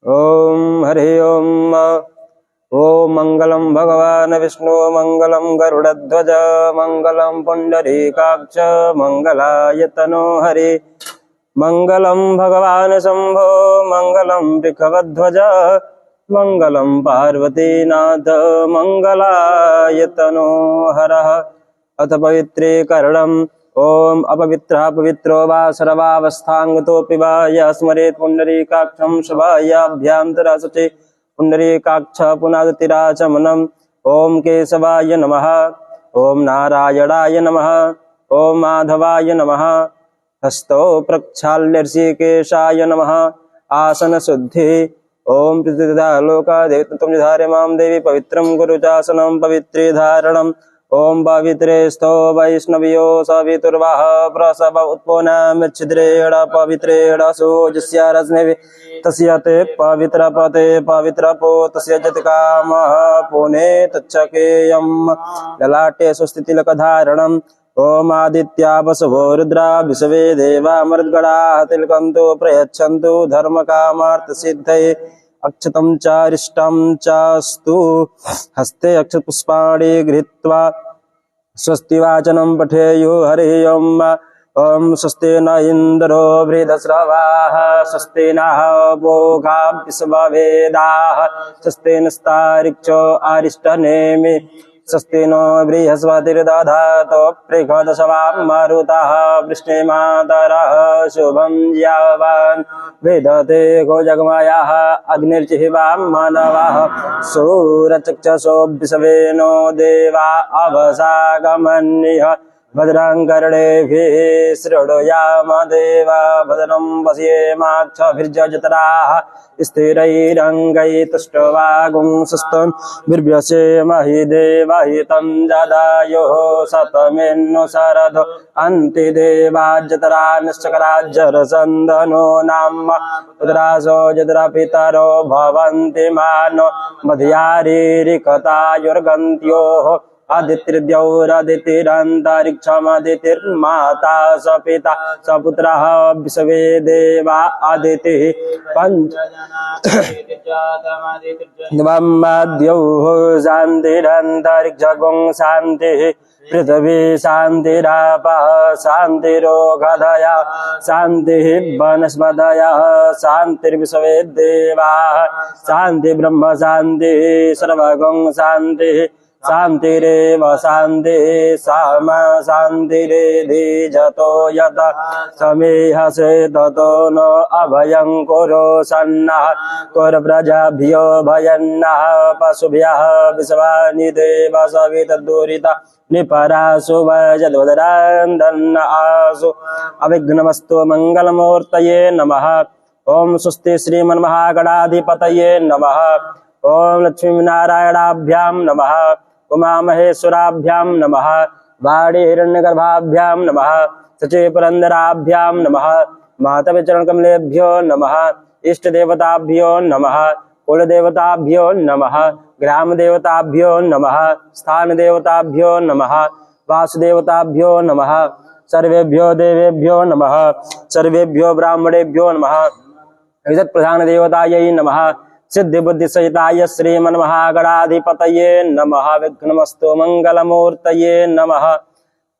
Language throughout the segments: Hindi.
ओम हरि ओम। ओम मंगलम भगवान विष्णु मंगलम गरुड़ध्वज मंगलम पुंडरीकाक्ष मंगलाय तनो हरि मंगलम भगवान शंभो मंगलम वृषभध्वज मंगलम पार्वतीनाथ मंगलाय तनो हरः। अथ पवित्रीकरणम्। ओम अपवित्रः पवित्रो वा सर्वावस्थांगतोऽपि वा यः स्मरेत् पुंडरीकाक्षं शवायाभ्यान्तरशुचि पुंडरीकाक्ष पुनादतिराचमनम्। ओम केशवाय नमः। ओम नारायणाय नमः। ओम माधवाय नमः। हस्तो प्रक्षाल्य ऋषिकेशाय नमः। आसन शुद्धि। ओम प्रतिदा लोका देवत्वं निधार्य मां देवी पवित्रं गुरुचासनं पवित्रे धारणम्। ओम पवित्रे स्तो वैष्णव्यो सवितुर्वः प्रसव उत्पोनमिच्छिद्रेण पवित्रेण सूर्यस्य रश्मिभिः तस्य ते पवित्र पते पवित्र पो तस्य जतकामः पुने तच्चकेयं ललाटे सुस्थितिलकधारणम्। ओम आदित्या वसवो रुद्रा विश्वे देवा मरुद्गणाः तिलकन्तु प्रयच्छन्तु धर्मकामार्थसिद्धये अक्षतं च अरिष्टं चास्तु हस्ते अक्षतपुष्पाणि गृहीत्वा स्वस्ति वाचनं पठेयुः। हरिः ओम। ओम स्वस्ति न इन्द्रो वृद्धश्रवाः स्वस्ति नः पूषा विश्ववेदाः स्वस्ति नस्तार्क्ष्यो अरिष्टनेमिः स्वस्ति नो बृहस्पतिर्दधातु पृषदशवां मरुतः वृष्णिमातरः शुभं यावान् वेदते गोजगमयः अग्निर्जिह्वां मानवः सूरचक्षुषो विश्वे नो देवा अवसागमन्यः भद्रं कर्णेभिः शृणुयाम देवा भद्रं पश्येमाक्षभिर्यजत्राः स्थिरैरङ्गैः तुष्टवागुंसस्तं बिर्भ्यसेमहि देवहितं जदायुः शतमेनो शरदो अन्तिदेवाजतरा निश्चकराज्जरसन्दनो नाम रुद्रासो जतरापितरो भवन्ति मानो मध्यारीरिकतायुर्गन्त्योः आदित्यद्यौरादितिरन्तरिक्षमदितिर्माता स पिता स पुत्रः विश्वे देवा आदितिः पंचद्यौः शान्तिरन्तरिक्षगुं शान्तिः पृथिवी शान्तिरापः शान्तिरोगधयः शान्तिः वनस्पतयः शान्तिर्विश्वे देवाः शान्ति ब्रह्म शान्तिः सर्वगुं शान्तिः शान्तिरेव शान्तिः सामा शान्तिरेधि जतो यथा समेहसे ततो नो अभयं कुरु सन्नः कुरु प्रजाभ्यो भयन्नः पशुभ्यः विश्वानि देव सवितद्दुरिता निपरासु वजद्वदरान्दन्न आसु अविघ्नमस्तु मंगलमूर्तये नमः। ओम स्वस्ति श्रीमन्महागणाधिपतये नमः। ओम लक्ष्मीनारायणाभ्यां नमः। उमा महेश्वराभ्यां नमः। वाणी हिरण्यगर्भाभ्यां नमः। सचे पुरंदराभ्यां नमः। मातविचरणकमलेभ्यो नमः। इष्ट देवताभ्यो नमः। कुल देवताभ्यो नमः। ग्राम देवताभ्यो नमः। स्थान देवताभ्यो नमः। वासुदेवताभ्यो नमः। सर्वेभ्यो देवेभ्यो नमः। सर्वेभ्यो ब्राह्मणेभ्यो नमः। जगत् प्रधान देवतायै नमः। सिद्धि बुद्धि सहिताय श्रीमन्महागणाधिपतये नमः। विघ्नमस्तु मंगलमूर्तये नमः।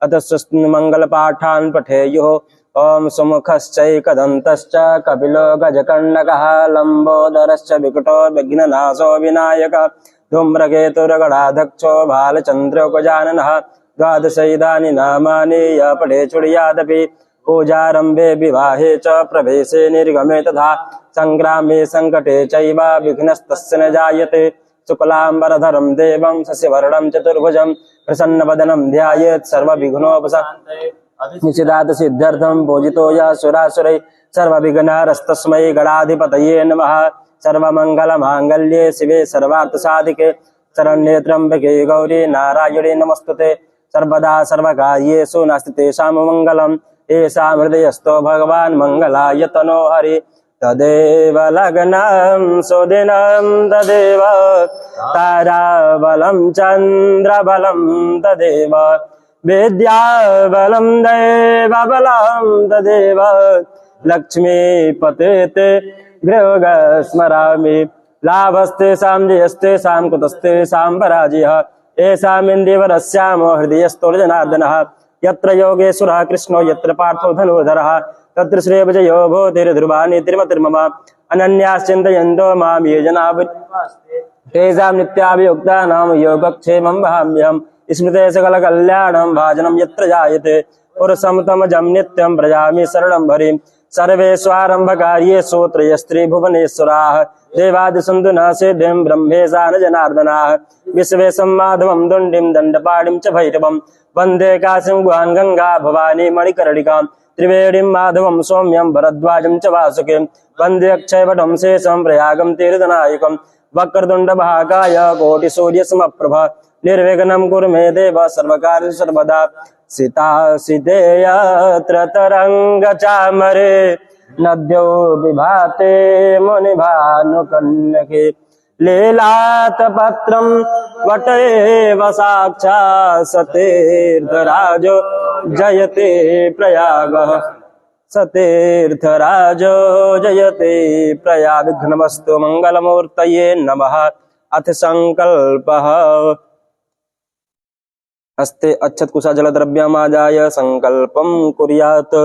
अथ मंगल पाठान् पठेयुः। ओम सुमुखश्चैकदन्तश्च कपिलो गजकर्णकः लंबोदरश्च विकटो विघ्ननाशो विनायकः धूम्रकेतुर्गणाध्यक्षो भालचन्द्रकुजाननः द्वादशैतानि नामानि य पठे चुडियादपि पूजारंभे विवाहे च प्रवेशे निर्गमे तथा संग्रामे संकटे चैव विघ्नस्तस्य न जायते शुक्लांबरधरं देवं शशिवर्णं चतुर्भुजं प्रसन्नवदनं ध्यायेत् सर्वविघ्नोपशान्तये निशिदात सिद्ध्यर्थं पूजितो यः सुरासुरैः सर्वविघ्नहरस्तस्मै गणाधिपतये नमः। सर्वमङ्गलमाङ्गल्ये शिवे सर्वार्थसाधिके शरण्ये त्र्यम्बके गौरी नारायणे नमस्तुते सर्वदा सर्वकार्येषु नास्ति तेषां मङ्गलम् एषा हृदयस्थो भगवान् मंगलाय तनो हरि तदेव लग्नं सुदिनं तदेव ताराबलं चन्द्रबलं तदेव विद्याबलं देवबलं तदेव लक्ष्मीपते गृहग स्मरामि लाभस्तेषां जयस्तेषां कुतस्तेषां पराजयः येषामिन्दीवरस्यामो हृदयस्थोर्जनार्दनः यत्र योगेश्वरः कृष्णो यत्र पार्थो धनुर्धरः तत्र श्रेयविजयो भूतिर्ध्रुवा नीतिर्मतिर्मम अनन्याश्चिन्तयन्तो मां ये जना तेषां नित्याभियुक्तानां योगक्षेमं वहाम्यहम् स्मृते सकलकल्याणं भाजनं यत्र जायते पुरुषं तमजं नित्यं व्रजामि शरणं हरिं सर्वेष्वारम्भकार्येषु त्रयस्त्रिभुवनेश्वराः देवादिसन्तु न सिद्धिं ब्रह्मेशा न जनार्दनाः विश्वेशं माधवं दुण्डिं दण्डपाणिं च भैरवं वन्दे काशीं गुहां गंगा भवानी मणिकर्णिकां त्रिवेणीं माधवं सौम्यं भरद्वाजं च वासुकीं वन्दे अक्षयवटं शेषं प्रयागं तीर्थनायकं वक्रतुण्डमहाकाय कोटिसूर्यसमप्रभ निर्विघ्नं कुरु मे देव सर्वकार्येषु सर्वदा सीता यत्र तरङ्गचामरे नद्यो विभाते मुनिभानुकन्यके लीलातपत्रं वटेव साक्षात् सतीर्थराजो जयते प्रयागः सतीर्थराजो जयते प्रयाग। विघ्नमस्तु मंगलमूर्तये नमः। अथ संकल्पः अस्ते अच्छत कुशा जलद्रव्यमादाय संकल्पं कुर्यात्।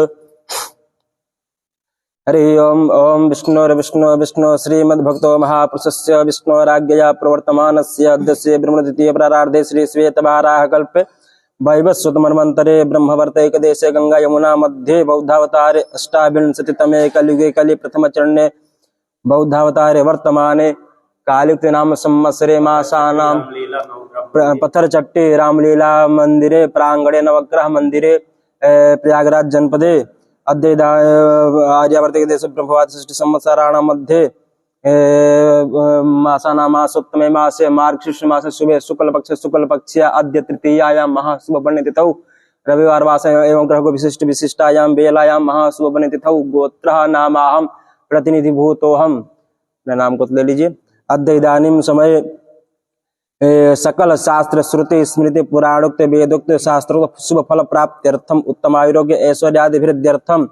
हरि ओम ओम विष्णु विष्णु श्रीमद्भक्तो महापुरुषस्य विष्णोराज्ञया प्रवर्तमानस्य अद्यस्य ब्रह्मद्वितीय प्रारार्धे श्री श्वेतवाराह कल्पे वैवस्वतमन्वन्तरे ब्रह्मवर्तैकदेशे गंगा यमुना मध्ये बौद्धावतारे अष्टाविंशतितमे कलियुगे कलि प्रथमचरणे बौद्धावतारे वर्तमाने कालयुक्त नाम संवत्सरे मासानां पत्थरचट्टे रामलीला मंदिरे प्रांगणे नवग्रह मंदिरे प्रयागराज जनपदे अद्य आर्यावर्त देश ब्रह्मवाद सृष्टि संवत्सराणां मध्ये मासानां मासोत्तमे मासे मार्गशीर्ष मासे शुभे शुक्लपक्षे अद्य तृतीयायां महाशुभपुण्यतिथौ रविवार वासरे एवं ग्रह विशिष्टायां बेलायां महाशुभपुण्यतिथौ गोत्रः नामाहं प्रतिनिधिभूतोऽहं। नाम को ले लीजिए। अद्य इदानीं समय सकल शास्त्र श्रुति स्मृति पुराणोक्त वेदोक्त शास्त्रोक्त शुभ फल प्राप्त्यर्थम उत्तम आरोग्य ऐश्वर्यादि वृद्ध्यर्थम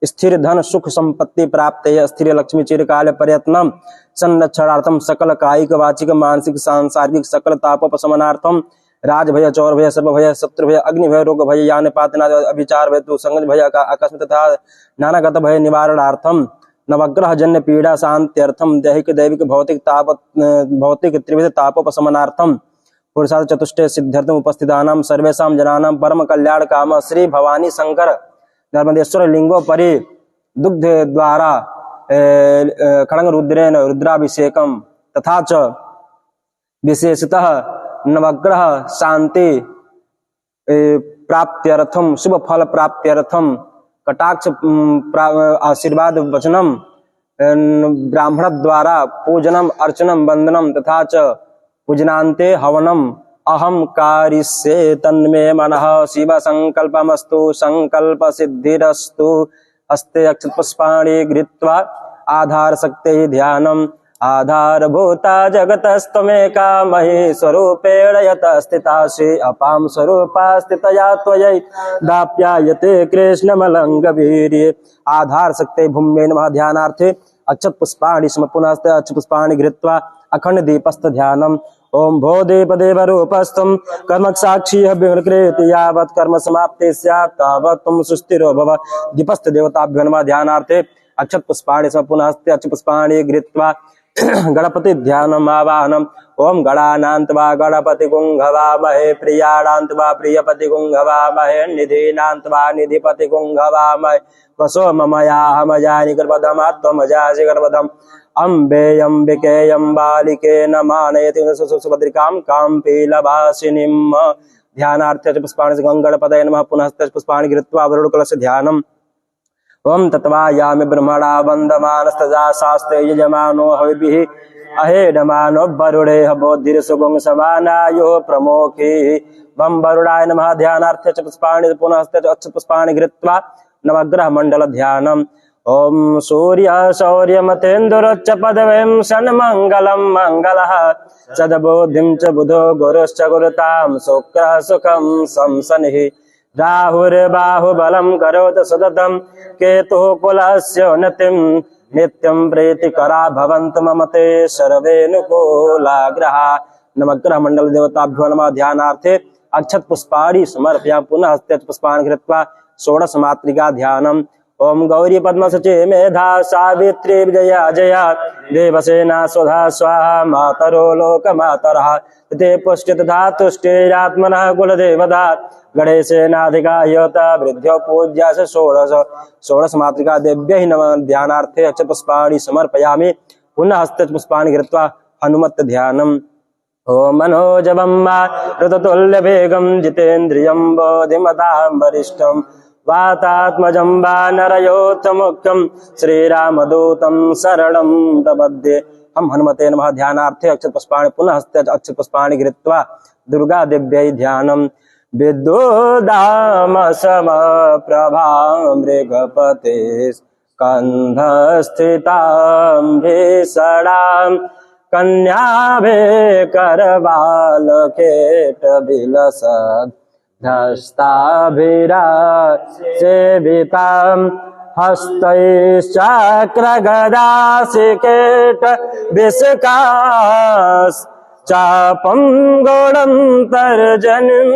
स्थिर धन सुख संपत्ति प्राप्त स्थिर लक्ष्मी चिरकाल प्रयत्नम संरक्षणार्थम सकल कायिक वाचिक मानसिक सांसारिक सकल तापोपशमनार्थम राज भय चौर भय सर्व भय शत्रु भय अग्नि भय रोग भय यान पातनाद अभिचार भय संगत भय आकस्मिक तथा नानागत भय निवारणार्थम नवग्रह जन्य पीड़ा शांत्यर्थम दैहिक दैविक भौतिक त्रिविध तापोपशमनार्थम पुरुषार्थ चतुष्टय सिद्ध्यर्थम उपस्थितानां सर्वेषां जनानां परम कल्याण काम श्री भवानी शंकर नर्मदेश्वर लिंगोपरि दुग्ध द्वारा खड़ंग रुद्रेण रुद्राभिषेकम तथा च विशेषतः नवग्रह शांति प्राप्त्यर्थम शुभ फल प्राप्त्यर्थम कटाक्ष आशीर्वाद वचनम ब्राह्मण द्वारा पूजनम अर्चनम वंदनम तथा च पूजनान्ते हवनम अहम कारिष्ये तन्मे मनः शिव संकल्पमस्तु संकल्प सिद्धिरस्तु। हस्ते अक्षत पुष्पाणि गृहीत्वा आधार शक्ति ध्यानम आधारभूता जगतस्तमेका महेश्वरूपेण यत स्थितासि अपां स्वरूपा स्थितया त्वयि दाप्यायते कृष्णमलङ्गवीर्ये। आधार शक्ति भूम्ये नमः। ध्यानार्थे अक्षत पुष्पाणि स्म पुनः अक्षत पुष्पाणि गृहीत्वा अखंड दीपस्थ ध्यानम ओम भो देव रूपस्थम कर्म साक्षी विकृति यावत् कर्म समाप्ति स्यात् तावत् तुम सुस्थिरो भव। दीपस्थ देवताभ्यो नमः। ध्यानार्थे अक्षत पुष्पाणि स्म पुनः अक्षत पुष्पाणि गृहीत्वा गणपति ध्यानम आवाहनम ओम गणानान्त वा गणपति गुंघवामहे प्रियाणान्त वा प्रियपति गुंघवामहे निधीनान्त वा निधिपति गुंघवामहे वसो ममयाहमजानि गर्भधमात्मजासि गर्भधम अम्बे अम्बिके अम्बालिके नमानयति सुभद्रिकां काम्पीलवासिनीं। ध्यानार्थे पुष्पाणि गणपतये नमः। पुनः पुष्पाणि गृहीत्वा वरुणकलश ध्यानम् ओम तत्वायामि ब्रह्मणा वन्दमानस्तदा शास्त्रे यजमानो हविभिः अहेडमानो वरुणेह बोधिर्सुगुं समानायो प्रमोखी वं वरुणाय नमः। ध्यानार्थे च पुष्पाणि पुनः अक्षत पुष्पाणि गृहीत्वा नवग्रह मंडल ध्यानम् ओम सूर्य शौर्यमतेन्दुरच्च पदवीं षण्मङ्गलं मङ्गलः सद्बुद्धिं च बुधो गुरुश्च गुरुतां शुक्रः सुखं संसनिः राहुर्बाहुबलं करोति सततं केतुः कुलस्य उन्नतिं नित्यं प्रीतिकरा भवन्तु मम ते सर्वेऽनुकूलाग्रहा। नवग्रह मंडल देवताभ्यो नमः। ध्यानार्थे अक्षत पुष्पाणि समर्पयामि। पुनः हस्ते पुष्पाणि कृत्वा षोडश मातृका ध्यानम्। ओम गौरी पद्मसचे मेधा सावित्री विजया जया देवसेना स्वधा स्वाहा मातरो लोकमातरः ते पुष्टित धातुष्टिरात्मनः कुलदेवता गणेशेनाधिका योता वृद्ध्यो पूज्या स षोडश मातृका देव्यै नमः। ध्यानार्थे अक्षत पुष्पाणि समर्पयामि। पुनः हस्ते पुष्पाणि कृत्वा हनुमत् ध्यानम्। ओम मनोजवं मारुततुल्य वेगं जितेन्द्रियं बोधिमतां वरिष्ठं वातात्मजं वानरयोत्तमुख्यं श्रीरामदूतं शरणं प्रपद्ये। हम हनुमते नमः। ध्यानार्थे अक्षत पुष्पाणि पुनः हस्ते अक्षत पुष्पाणि कृत्वा दुर्गा देव्यै ध्यानम्। विद्युदाम समप्रभा मृगपते स्कन्धस्थितां भीषणां कन्याभे करवालकेटविलसद् धस्ताभिरासेवितां हस्तैश्चक्रगदासिकेट विशकाश्चापं गौडं तर्जनीं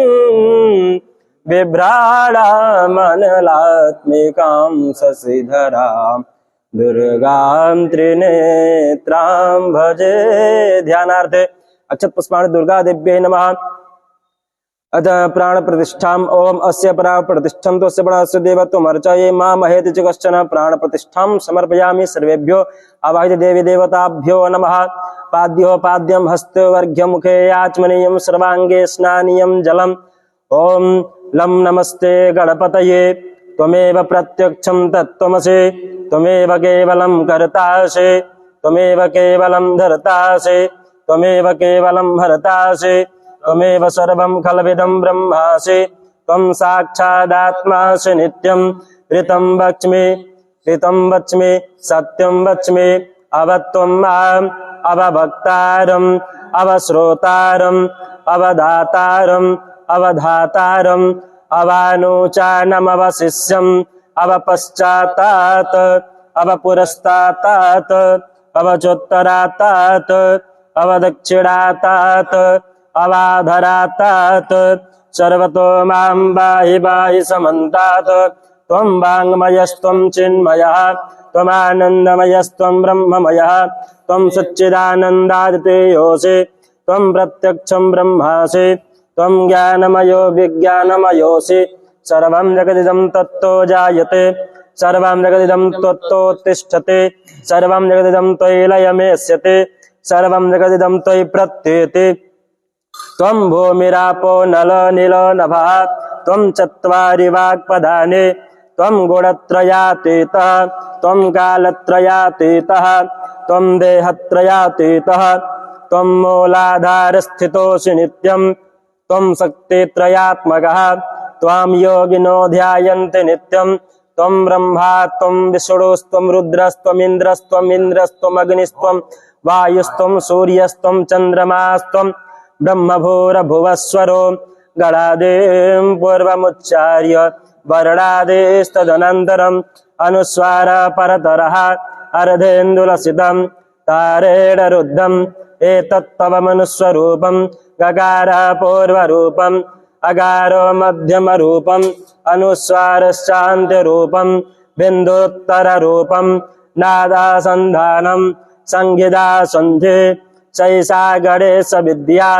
बिभ्राणामनलात्मिकां शशिधरां दुर्गां त्रिनेत्रां भजे। ध्यानार्थे अक्षत पुष्पाणि दुर्गा देव्यै नमः। अथ प्राण प्रतिष्ठाम्। ओम अस्य प्राण प्रतिष्ठं तस्य प्राणस्य देवत्वम् अर्चये मामहेति च कश्चन प्राण प्रतिष्ठां समर्पयामि। सर्वेभ्यो आवाहित देवी देवताभ्यो नमः। पाद्योपाद्यं हस्तवर्घ्यमुखे आचमनीयं सर्वाङ्गे स्नानीयं जलम्। ओम लं नमस्ते गणपतये त्वमेव प्रत्यक्षं तत्त्वमसि त्वमेव केवलं कर्तासि त्वमेव केवलं धर्तासि त्वमेव केवलं हर्तासि त्वमेव सर्वं खल्विदं ब्रह्मासि त्वं साक्षादात्मासि नित्यं ऋतं वच्मि सत्यं वच्मि अवत्वं माम् अवभक्तारम् अवश्रोतारम् अवदातारम् अवधातारम् अवानुचानमवशिष्यम् अवपश्चातात् अवपुरस्तात् अवचोत्तरात् अवदक्षिणात् अवाधरात् सर्वतो मां बाहि बाहि समन्तात् त्वं वाङ्मयस्त्वं चिन्मयः त्वमानन्दमयस्त्वं ब्रह्ममयः त्वं सच्चिदानन्दादितेयोऽसि त्वं प्रत्यक्षं ब्रह्मासि त्वं ज्ञानमयो विज्ञानमयोऽसि सर्वं जगदिदं तत्तो जायते सर्वं जगदिदं त्वत्तोत्तिष्ठते सर्वं जगदिदं त्वयि लयमेष्यते सर्वं जगदिदं त्वयि प्रत्येति त्वं भूमिरापो नल नील नभः त्वं चत्वारि वाक्पदानि त्वं गुणत्रयातीतः त्वं कालत्रयातीतः त्वं देहत्रयातीतः त्वं मूलाधारस्थितोऽसि नित्यं त्वं शक्तित्रयात्मकः त्वां योगिनो ध्यायन्ति नित्यं त्वं ब्रह्मा त्वं विष्णुस्त्वं रुद्रस्त्वमिन्द्रस्त्वम् अग्निस्त्वं वायुस्त्वं सूर्यस्त्वं चन्द्रमास्त्वं ब्रह्मभूरभुवस्वरो गणादिं पूर्वमुच्चार्य वर्णादिस्तदनन्तरम् अनुस्वार परतरः अर्धेन्दुलसितं तारेण रुद्धम् एतत्तव मनुस्वरूपं गकार पूर्वरूपम् अगारो मध्यमरूपम् अनुस्वारश्चान्त्यरूपं बिन्दुत्तररूपं नादासन्धानं संहिता सन्धि सैषा गणेश विद्या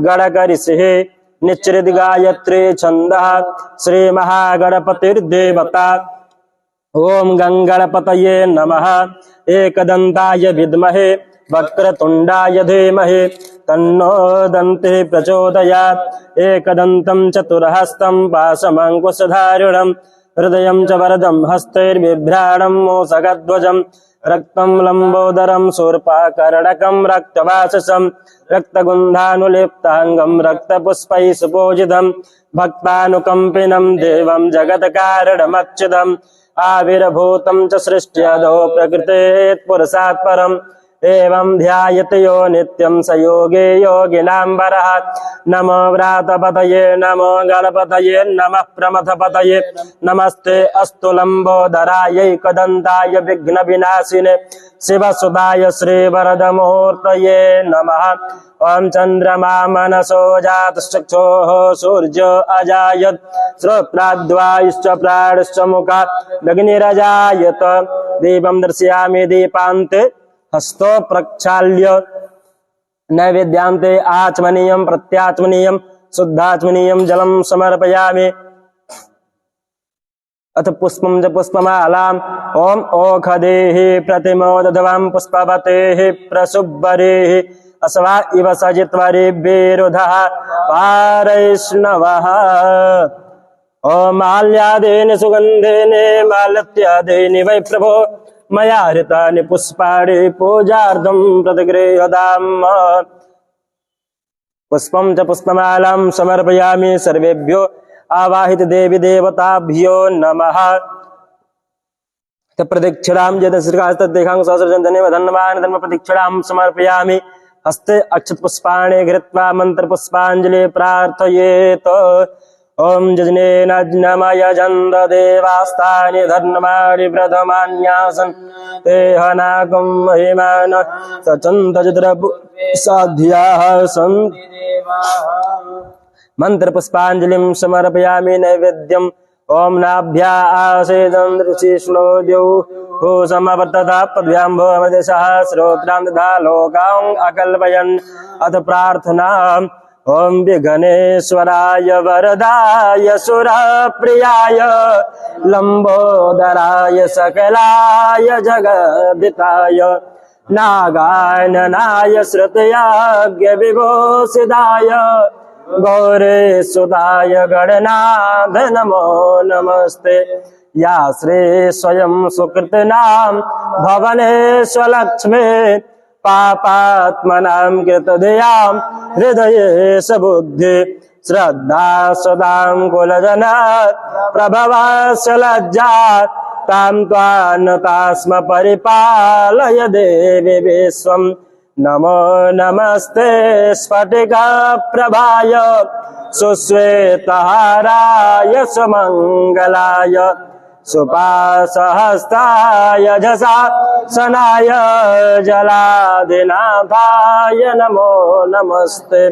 गणकऋषिः निश्चित गायत्री छन्दः श्रीमहागणपतिर्देवता। ओम गंगणपतये नमः। एकदन्ताय विद्महे वक्रतुण्डाय धीमहि तन्नो दन्तिः प्रचोदयात्। एकदन्तं चतुर्हस्तं पाशमङ्कुशधारिणं हृदयं च वरदं हस्तैर्बिभ्राणं मूषकध्वजं रक्तं लम्बोदरं शूर्पकर्णकं रक्तवाससं रक्तगन्धानुलेप्ताङ्गं रक्तपुष्पैः सुपूजितं भक्तानुकम्पिनं देवं जगत्कारणमच्युतम् आविर्भूतं च सृष्ट्यादौ प्रकृतेः पुरुषात् परं एवं ध्यायते यो नित्यं स योगे योगिनां वरः। नमो व्रातपतये नमो गणपतये नमः प्रमथपतये नमस्ते अस्तु लंबोदराय कदन्ताय विघ्नविनाशिने शिवसुताय श्रीवरदमूर्तये नमः। ओं चंद्रमा मनसो जातश्चक्षुः सूर्यो अजायत श्रोत्राद्वायुश्च प्राणश्च मुखात् अग्निरजायत। दीपं दर्शयामि दीपान्ते हस्तो प्रक्षाल्य नैवेद्यान्ते आचमनीयं प्रत्याचमनीयं शुद्धाचमनीयं जलं समर्पयामि। अथ पुष्पं च पुष्पमालाम् ओम ओखदेः प्रतिमोदध्वं पुष्पवतेः प्रसुब्बरेः अस्वा इव सजित्वरिभिरुधः पारैष्णवः। ओम माल्यादेन सुगन्धेन मालत्यादेन वै प्रभो मया हृतानि पुष्पाणि पूजार्थं प्रतिगृह्यताम्। पुष्पं च पुष्पमालां समर्पयामि सर्वेभ्यो आवाहित देवी देवताभ्यो नमः। प्रदक्षिणां यद् श्रीकास्तदेखां सहस्रजनधने धन्यवान् धर्म प्रदक्षिणां समर्पयामि। हस्ते अक्षत पुष्पाणि घृत्वा मंत्र पुष्पांजलि प्रार्थयेत्। ओम जजनेन अज्ञमय जन्द देवास्तानि धर्माणि प्रथमान्यासन् ते हनाकं महिमान सचन्द चित्रपु साध्याः सन्ति मंत्र पुष्पांजलिं समर्पयामि नैवेद्यम्। ओम नाभ्या आसेदन्द्रशिष्णो द्यौः समवर्तता पद्भ्यां भवदेशः श्रोत्रां दधा लोकां अकल्पयन्। अथ प्रार्थना ओम विघ्नेश्वराय वरदाय सुरप्रियाय लंबोदराय सकलाय जगदिताय नागाननाय श्रुतयाज्ञ विभूषिताय गौरीसुताय गणनाथ नमो नमस्ते। या श्री स्वयं सुकृतनां भवनेश्वलक्ष्मी पापात्मनां कृतधियां हृदये सबुद्धि श्रद्धा सदां कुलजना प्रभवस्य लज्जा तां त्वान्नतास्म परिपालय देवी विश्वम्। नमो नमस्ते स्फटिका प्रभाय सुश्वेतहाराय सुमंगलाय सुपासहस्ताय झसा सनाय जलाधिनाथाय नमो नमस्ते।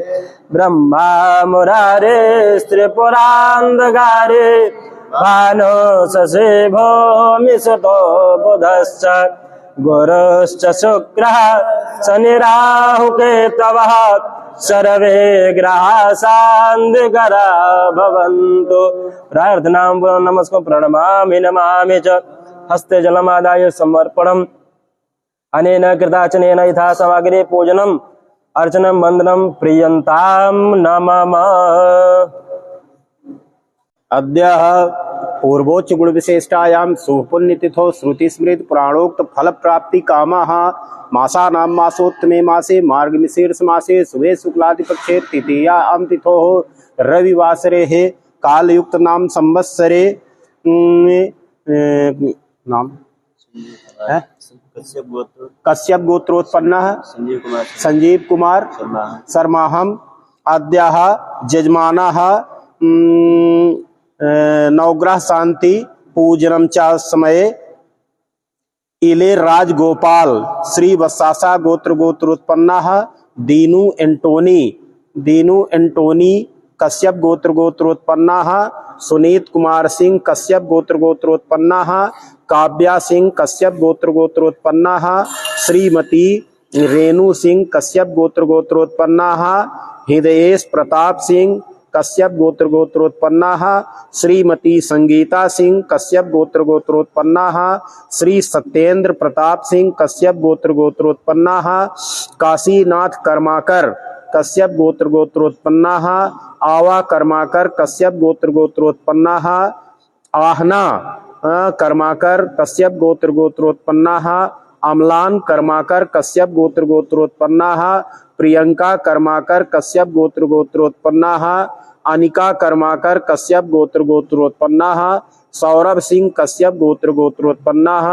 ब्रह्मा मुरारे त्रिपुरान्धकारे भानो शशि भूमि सुतो बुधश्च गुरुश्च शुक्रः शनिराहुकेतवः सर्वे ग्रहाः शान्तिकरा भवन्तु। प्रार्थनां पुनः नमस्को प्रणमामि नमामि च। हस्ते जलमादाय समर्पणम्। अनेन कृताचनेन यथा सामग्री पूजनम् अर्चनं वन्दनं प्रीयन्तां नमः। अद्य पूर्वोच्च गुण विशिष्टायां सुपुण्यतिथौ श्रुति स्मृत पुराणोक्त फल प्राप्ति कामः मासानां मासोत्तमे मासे मार्गशीर्ष मासे शुभे शुक्लादिपक्षे तृतीयां तिथौ रविवासरे कालयुक्त नाम संवत्सरे नाम कश्यप गोत्रोत्पन्नः संजीव कुमार शर्माहम अद्यः यजमानः नवग्रह शांति पूजनम च समये इले राजगोपाल श्री वत्सासा गोत्रोत्पन्नः दीनू एंटोनी कश्यप गोत्रोत्पन्नः सुनीत कुमार सिंह कश्यप गोत्रोत्पन्नः काव्या सिंह कश्यप गोत्रोत्पन्नः श्रीमती रेणु सिंह कश्यप गोत्रोत्पन्नः हृदयेश प्रताप सिंह कश्यप गोत्रोत्पन्नः श्रीमती संगीता सिंह कश्यप गोत्रोत्पन्नः श्री सत्येंद्र प्रताप सिंह कश्यप गोत्रोत्पन्नः काशीनाथ कर्माकर कश्यप गोत्रोत्पन्नः आवा कर्माकर कश्यप गोत्रोत्पन्नः आहना कर्माकर कश्यप गोत्रोत्पन्नः अमलान कर्माकर कश्यप गोत्रोत्पन्नः प्रियंका कर्माकर कश्यप गोत्रोत्पन्नः अनिका कर्माकर कश्यप गोत्रोत्पन्नः सौरभ सिंह कश्यप गोत्रोत्पन्नः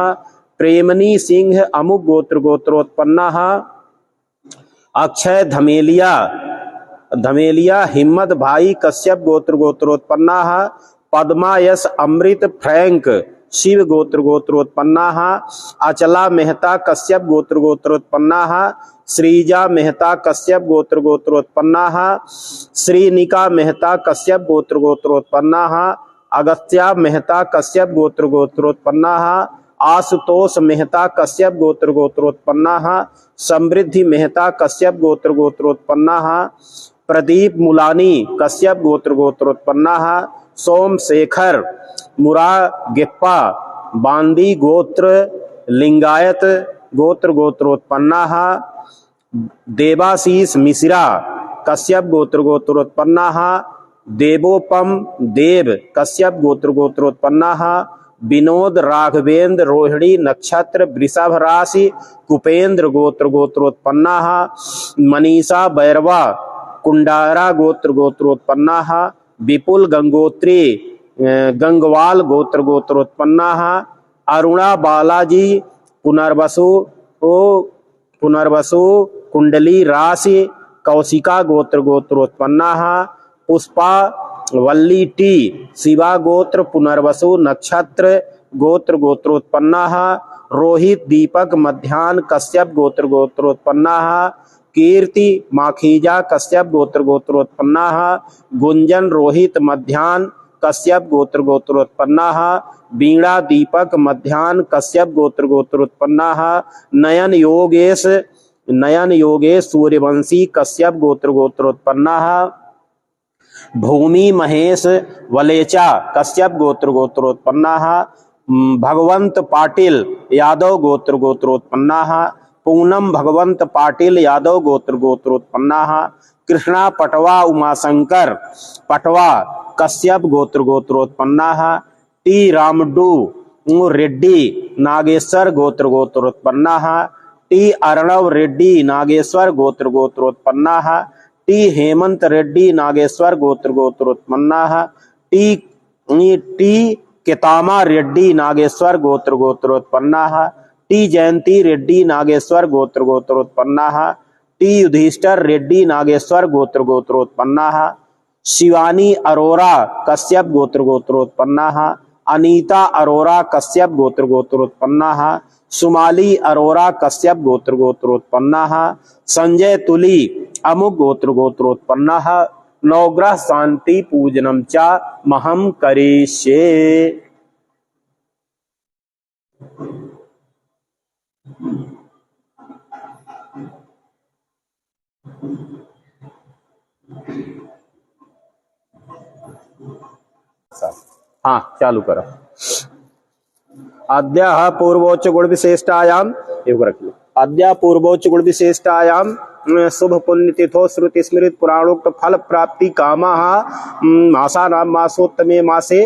प्रेमनी सिंह अमुक गोत्र गोत्रोत्पन्नाः। अक्षय धमेलिया हिम्मत भाई कश्यप गोत्र गोत्रोत्पन्नाः। पद्मा यश अमृत फ्रैंक शिव गोत्र गोत्रोत्पन्नाः। अचला मेहता कश्यप गोत्र गोत्रोत्पन्नाः। श्रीजा मेहता कश्यप गोत्र गोत्रोत्पन्नाः। श्रीनिका मेहता कश्यप गोत्र गोत्रोत्पन्नाः। अगस्त्या मेहता कश्यप गोत्र गोत्रोत्पन्नाः। आशुतोष मेहता कश्यप गोत्र गोत्रोत्पन्नाः। समृद्धि मेहता कश्यप गोत्र गोत्रोत्पन्नाः। प्रदीप मुलानी कश्यप गोत्र गोत्रोत्पन्नाः। सोमशेखर मुरा गिप्पा बांदी गोत्र लिंगायत गोत्र गोत्रोत्पन्नाः। देवाशीष मिश्रा कश्यप गोत्र गोत्रोत्पन्नाः। देवोपम देव कश्यप गोत्र गोत्रोत्पन्नाः। विनोद राघवेंद्र रोहिणी नक्षत्र वृषभ राशि कुपेंद्र गोत्र गोत्रोत्पन्नाः। मनीषा बैरवा कुंडारा गोत्र गोत्रोत्पन्नाः। विपुल गंगोत्री गंगवाल गोत्र गोत्रोत्पन्नाः। अरुणा बालाजी पुनर्वसु कुंडली राशि कौशिका गोत्र गोत्रोत्पन्नाः। पुष्पा वल्ली टी शिवा गोत्र पुनर्वसु नक्षत्र गोत्र गोत्रोत्पन्नाः। रोहित दीपक मध्यान कश्यप गोत्र गोत्रोत्पन्नाः। कीर्ति माखीजा कश्यप गोत्र गोत्रोत्पन्नाः। गुंजन रोहित मध्यान कश्यप गोत्र गोत्रोत्पन्नाः। वीणा दीपक मध्यान कश्यप गोत्र गोत्रोत्पन्नाः। नयन योगेश सूर्यवंशी कश्यप गोत्र गोत्रोत्पन्नाः। भूमि महेश वलेचा कश्यप गोत्र गोत्रोत्पन्नाः। भगवंत पाटिल यादव गोत्र गोत्रोत्पन्नाः। पूनम भगवंत पाटिल यादव गोत्र गोत्रोत्पन्नाः। कृष्णा पटवा उमाशंकर पटवा कश्यप गोत्र गोत्रोत्पन्नाः। टी रामडू रेड्डी नागेश्वर गोत्र गोत्रोत्पन्नाः। टी अर्णव रेड्डी नागेश्वर गोत्र गोत्रोत्पन्नाः। टी हेमंत रेड्डी नागेश्वर गोत्र गोत्रोत्पन्नाः। टी केतामा रेड्डी नागेश्वर गोत्र गोत्रोत्पन्नाः। टी जयंती रेड्डी नागेश्वर गोत्र गोत्रोत्पन्नाः। टी युधिष्ठर रेड्डी नागेश्वर गोत्र गोत्रोत्पन्नाः। शिवानी अरोरा कश्यप गोत्र गोत्रोत्पन्नाः। अनीता अरोरा कश्यप गोत्र गोत्रोत्पन्नाः। सुमाली अरोरा कश्यप गोत्र गोत्रोत्पन्नाः। संजय तुली अमुक गोत्र गोत्रोत्पन्नाः। नवग्रह शांति पूजनम च महम करिष्ये। हाँ चालू करो। अद्य पूर्वोच्च गुण विशेषतायाम अद्य पूर्वोच्च गुण विशेषतायाम शुभ पुण्य तिथो श्रुति स्मृत पुराणोक्त फल प्राप्ति कामाः मासानां मासोत्तमे मासे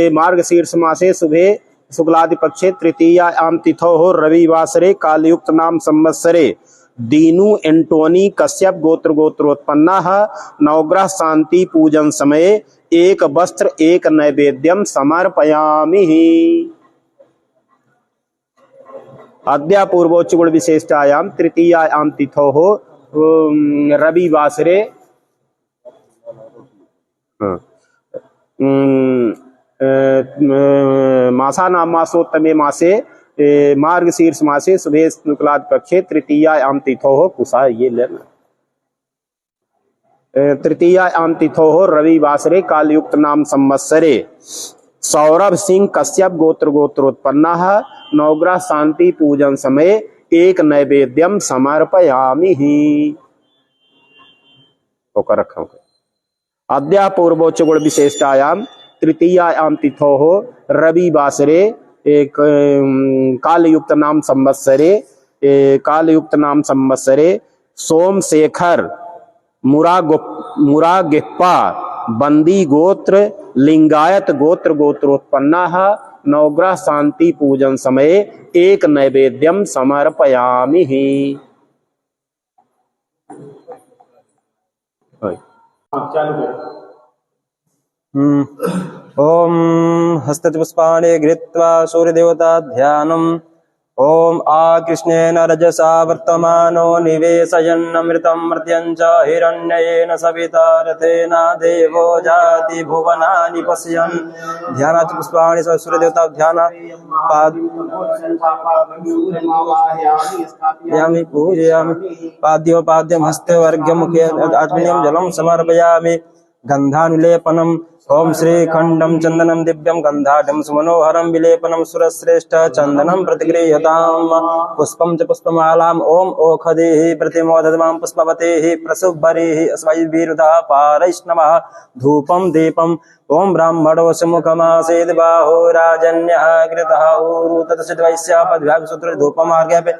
मार्गशीर्ष मासे शुभे शुक्लादि पक्षे तृतीयायां तिथो रविवासरे कालयुक्त नाम संवत्सरे दीनू एंटोनी कश्यप गोत्र गोत्रोत्पन्नाः। नवग्रह शांति पूजन समय एक वस्त्र एक नैवेद्यम समर्पयामि। अद्य पूर्वोच्च गुण विशेषतायां तृतीयायां तिथोः रविवासरे मासानां मासोत्तमे मासे मार्गशीर्ष मासे शुभे शुक्लादि पक्षे तृतीयायां तिथोः कुशा ये लेना तृतीयायां तिथोः रविवासरे कालयुक्त नाम संवत्सरे सौरभ सिंह कश्यप गोत्र गोत्रोत्पन्नाः। नवग्रह शांति पूजन समय एक नैवेद्यम समर्पयामि। होकर रखा अद्य पूर्वोच्च गुण विशेषतायां तृतीयायां तिथोः रविवासरे एक कालयुक्त नाम संवत्सरे सोमशेखर मुरा गिप्पा बंदी गोत्र लिंगायत गोत्र गोत्रोत्पन्नाः। नवग्रह शांति पूजन समय एक नैवेद्यम समर्पयामि। ओम हस्तपुष्पाणि गृहीत्वा सूर्यदेवता ध्यानम् ओम आकृष्णेन रजसा वर्तमानो निवेशयन्नमृतं मर्त्यं च हिरण्येन सविता रथेन देवो जाति भुवनानि पश्यन् ध्यानात् पुष्पाणि सूर्यदेवता ध्यान पादयामि पूजयामि पाद्योपाद्यं हस्ते वर्ग्यं मुखे आत्मनीयं जलं समर्पयामि गन्धानुलेपनम् ओम श्रीखंडम चंदनम दिव्यम गंधाढ्यम सुमनोहरम विलेपनम सुरश्रेष्ठ चंदनम प्रतिगृह्यताम पुष्पम च पुष्पमालाम ओम ओखदेहि प्रतिमोदधमाम पुष्पवतेहि प्रसुभरिहि अस्वैर्विरुधा पारैष्णवः धूपम दीपम ओम ब्राह्मणो सुमुखमासेद बाहो राजन्यः कृतः ऊरु तत्सिद्वैस्य पद्भ्याग सूत्र धूपमार्गेपि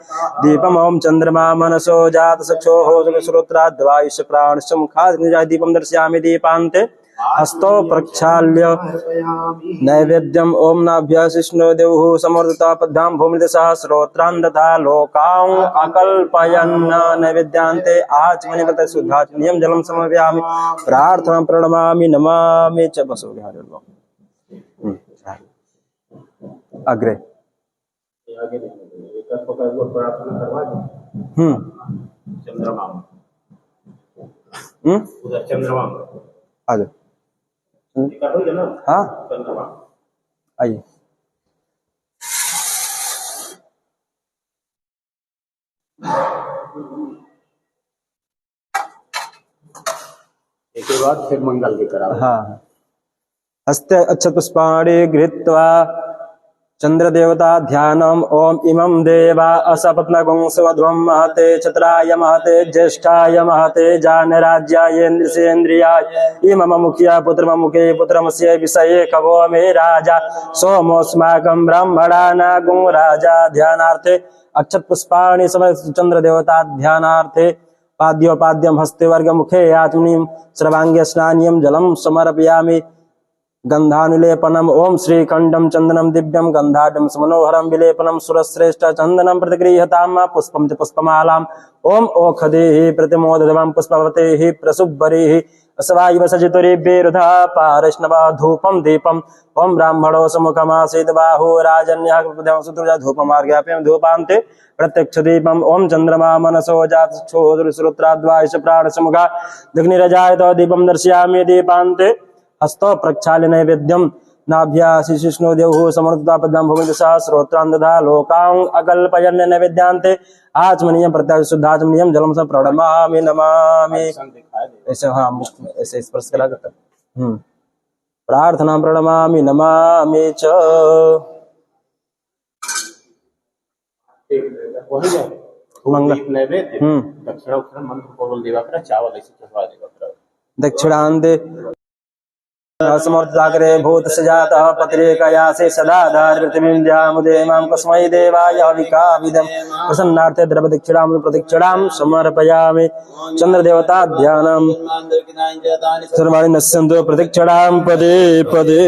दीपम ओम चंद्रमा मनसो जात सक्षोः श्रोत्राद्वायुष्य प्राणस्य मुखाद् निजाय दीपम दर्शयामि दीपान्ते हस्तो प्रक्षाल्य नैवेद्यम ओम नाभ्यासिष्णो देवः समर्दिता पद्भ्यां भूमिदशः श्रोत्रान् दधा लोकां अकल्पयन् नैवेद्यान्ते आचमने व्रत शुद्धाचमनीयं जलं समर्पयामि प्रार्थनां प्रणमामि नमामि च बसो विहार अग्रे चंद्रमा आगे हाँ आइए एक बाद फिर मंगल की करा। हाँ हस्ते अक्षत पुष्पाणि गृहीत्वा चंद्रदेवता ध्यानम ओम इमं देवा असपत्नगुंसवध्वं महते छत्राय महते ज्येष्ठाय महते जानराज्याय इंद्रियेन्द्रियाय इमम मुखिया पुत्रममुखे पुत्रमस्य विषये कवो मे राजा सोमोस्माकं ब्रह्मणानागुं राजा ध्यानार्थे अक्षत पुष्पाणि समय चंद्रदेवता ध्यानार्थे पाद्योपाद्यं हस्ते वर्ग मुखे आत्मनीं सर्वांगे स्नानीयं जलं समर्पयामि गंधानुलेपनम ओम श्रीखंडम चंदनम दिव्यम गंधाढ्यम सुमनोहरम विलेपनम सुरश्रेष्ठ चंदनम प्रतिगृह्यताम पुष्पम च पुष्पमालाम ओम ओखदेहि प्रतिमोदधमां पुष्पवतेहि प्रसुभरिहि अस्वायव सजितुरिभ्येरुधा पारैष्णवा धूपम दीपम ओम ब्राह्मणो समुखमासीत् बाहो राजन्यः कृपद्यां सुतुजा धूपमार्गयाम्यहं धूपान्ते प्रत्यक्ष दीपम ओम चंद्रमा मनसो जात श्रोत्राद्वायुष प्राणसमुखा दग्निरजायत दीपम दर्शयामि दीपान्ते हस्तो प्रक्षाल्य नैवेद्यम नाभ्यासिष्णो देवः समर्दिता पद्भ्यां भूमिदशः श्रोत्रान् दधा लोकां अकल्पयन् नैवेद्यान्ते आचमनीयं प्रत्याग शुद्धाचमनीयं जलं स प्रणमामि नमामि ऐसे हाँ ऐसे स्पर्श करा करता प्रार्थना प्रणमामि नमामि च मंगल नैवेद्य दक्षिणाक्षर मंत्र को बोल देवा करा चावल ऐसे चढ़वा देवा करा दक्षिणान्ते समर्थाग्रे भूत सजातः पत्रिकयासे सदा धारवृत्तिं ध्यामुदे मां कस्मै देवाय हविकाविदं प्रसन्नार्थे द्रवदक्षिणां प्रदक्षिणां समर्पयामि चंद्रदेवता ध्यानं सर्वाणि नश्यन्तु प्रदक्षिणां पदे पदे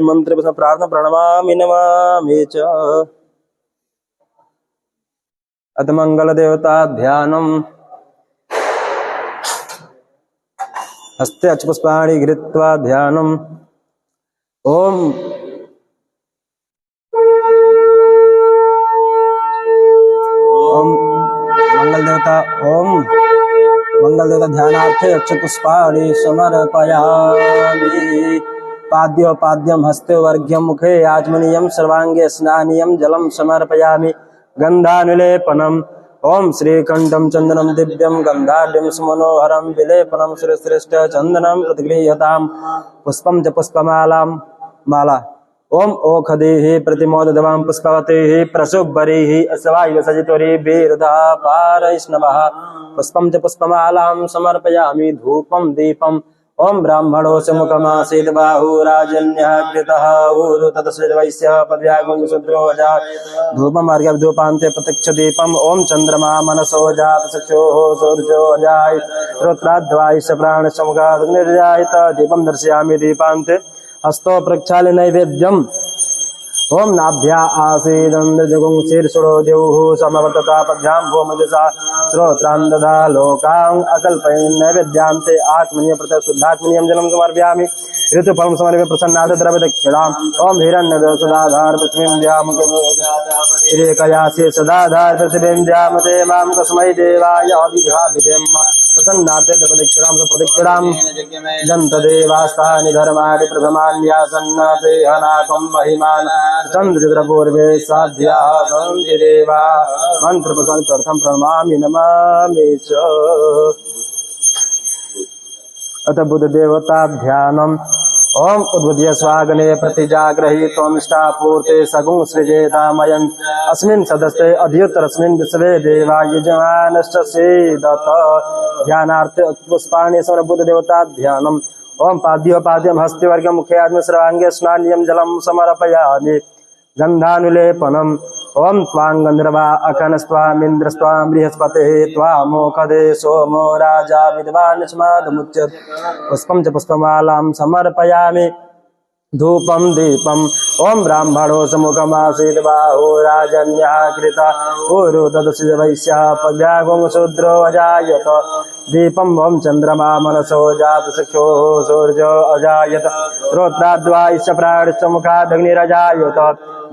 मंत्र प्रार्थना प्रणमामि नमामि च अथ मंगल देवता ध्यानम् हस्ते अक्षपुष्पाणि गृहीत्वा ध्यानम् ओम मंगल देवता ध्यानार्थे अक्षपुष्पाणि समर्पयामि पाद्योपाद्यं हस्ते वर्ग्यं मुखे आचमनीयं सर्वांगे स्नानीयं जलं समर्पयामि गन्धानुलेपनम् ओम श्रीखंडम चंदनम दिव्यम गंधाढ्यम सुमनोहरम विलेपनम सुरश्रेष्ठ चंदनम प्रतिगृह्यताम पुष्पम च पुष्पमालां माला ओम ओखदेहि प्रतिमोदधमां पुष्पवतेहि प्रसुभरिहि अस्वायव सजितुरिभ्येरुधा पारैष्णवः पुष्पम च पुष्पमालां समर्पयामि धूपम दीपम ओम ब्राह्मणो समुखमासीत् बाहु राजन्यः कृतः ऊरु ततस्वैस्य पद्भ्यागुं शूद्रो जात धूपमार्गे धूपान्ते प्रत्यक्ष दीपम ओम चंद्रमा मनसो जात चक्षुः सूर्यो जाय श्रोत्राद्वायुष प्राणसमुखादग्निर्जायत दीपं दर्शयामि दीपान्ते हस्तो प्रक्षाल्य नैवेद्यम् ओम नाभ्या आसीदन्द्रजगुं शीर्षुरो देवः समवर्तता पद्भ्यां भूमिदशा श्रोत्रान् दधा लोकां अकल्पयन् नैवेद्यान्ते आत्मनीय प्रत्यक्ष शुद्धात्मनीयं जलं समर्पयामि ऋतुफलं समर्प्य प्रसन्नाद द्रव्य दक्षिणाम् ओम हिरण्य सदाधार पृथ्वीं द्यामकयासे सदाधार पृथ्वीं द्यामते मां कस्मै देवाय अभिघाभिधेम प्रसन्नाद द्रव्य दक्षिणां प्रदक्षिणाम् दन्तदेवास्तानि धर्माणि प्रथमान्यासन्नाते अनाकं महिमान चन्द्रपूर्वे साध्या सन्ति देवा मन्त्रप्रसन्नर्थं प्रणमामि नमामि च। अथ बुद्ध देवता ध्यानम् ओम उद्बुद्ध्य स्वागने प्रतिजाग्रही त्वमिष्टापूर्ते सगुं सृजेतामयम् अस्मिन् सदस्ते अधियुत्तरस्मिन् विश्वे देवा यजमानश्च सेदत ध्यानार्थे पुष्पाणि स्मर बुद्ध देवता ध्यानम् ओम पाद्योपाद्यं हस्तिवर्गं मुखे आत्म सर्वांगे स्नानियं जलं समर्पयामि गन्धानुलेपनम् ओम त्वां गन्धर्वा अखनस्त्वामिन्द्रस्त्वां बृहस्पतिः त्वामोखदे सोमो राजा विद्वान् स्मादमुच्यते पुष्पं च पुष्पमालां समर्पयामि धूपं दीपम् ओम ब्राह्मणो समुखमासीत् बाहो राजन्यः कृता ऊरु तदस्य वैश्यः पद्यागुं शूद्रो अजायत दीपम् ओम चन्द्रमा मनसो जात सख्योः सूर्यो अजायत श्रोत्राद्वायश्च प्राणश्च मुखादग्निरजायत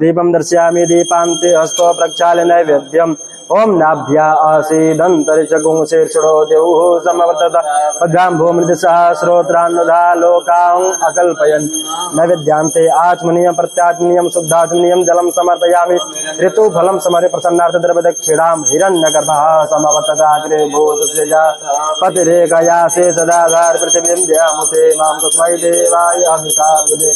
दीपं दर्शयामि दीपान्ते हस्तो प्रक्षाल्य नैवेद्यम् ओम नाभ्या आसीदन्तरिक्षगुं शीर्षणो द्यौः समवर्तत पद्भ्यां भूमृदिशः श्रोत्रान्नधा लोकान् अकल्पयन् नैवेद्यान्ते आचमनीयं प्रत्याचमनीयं शुद्धाचमनीयं जलं समर्पयामि ऋतुफलं समर्प्य प्रसन्नार्थ द्रव्यदक्षिणां हिरण्यगर्भः समवर्तताग्रे भूतस्य पतिरेकयासे सदाधार पृथिवीं द्यामुते मां कस्मै देवाय अभिकाभिधे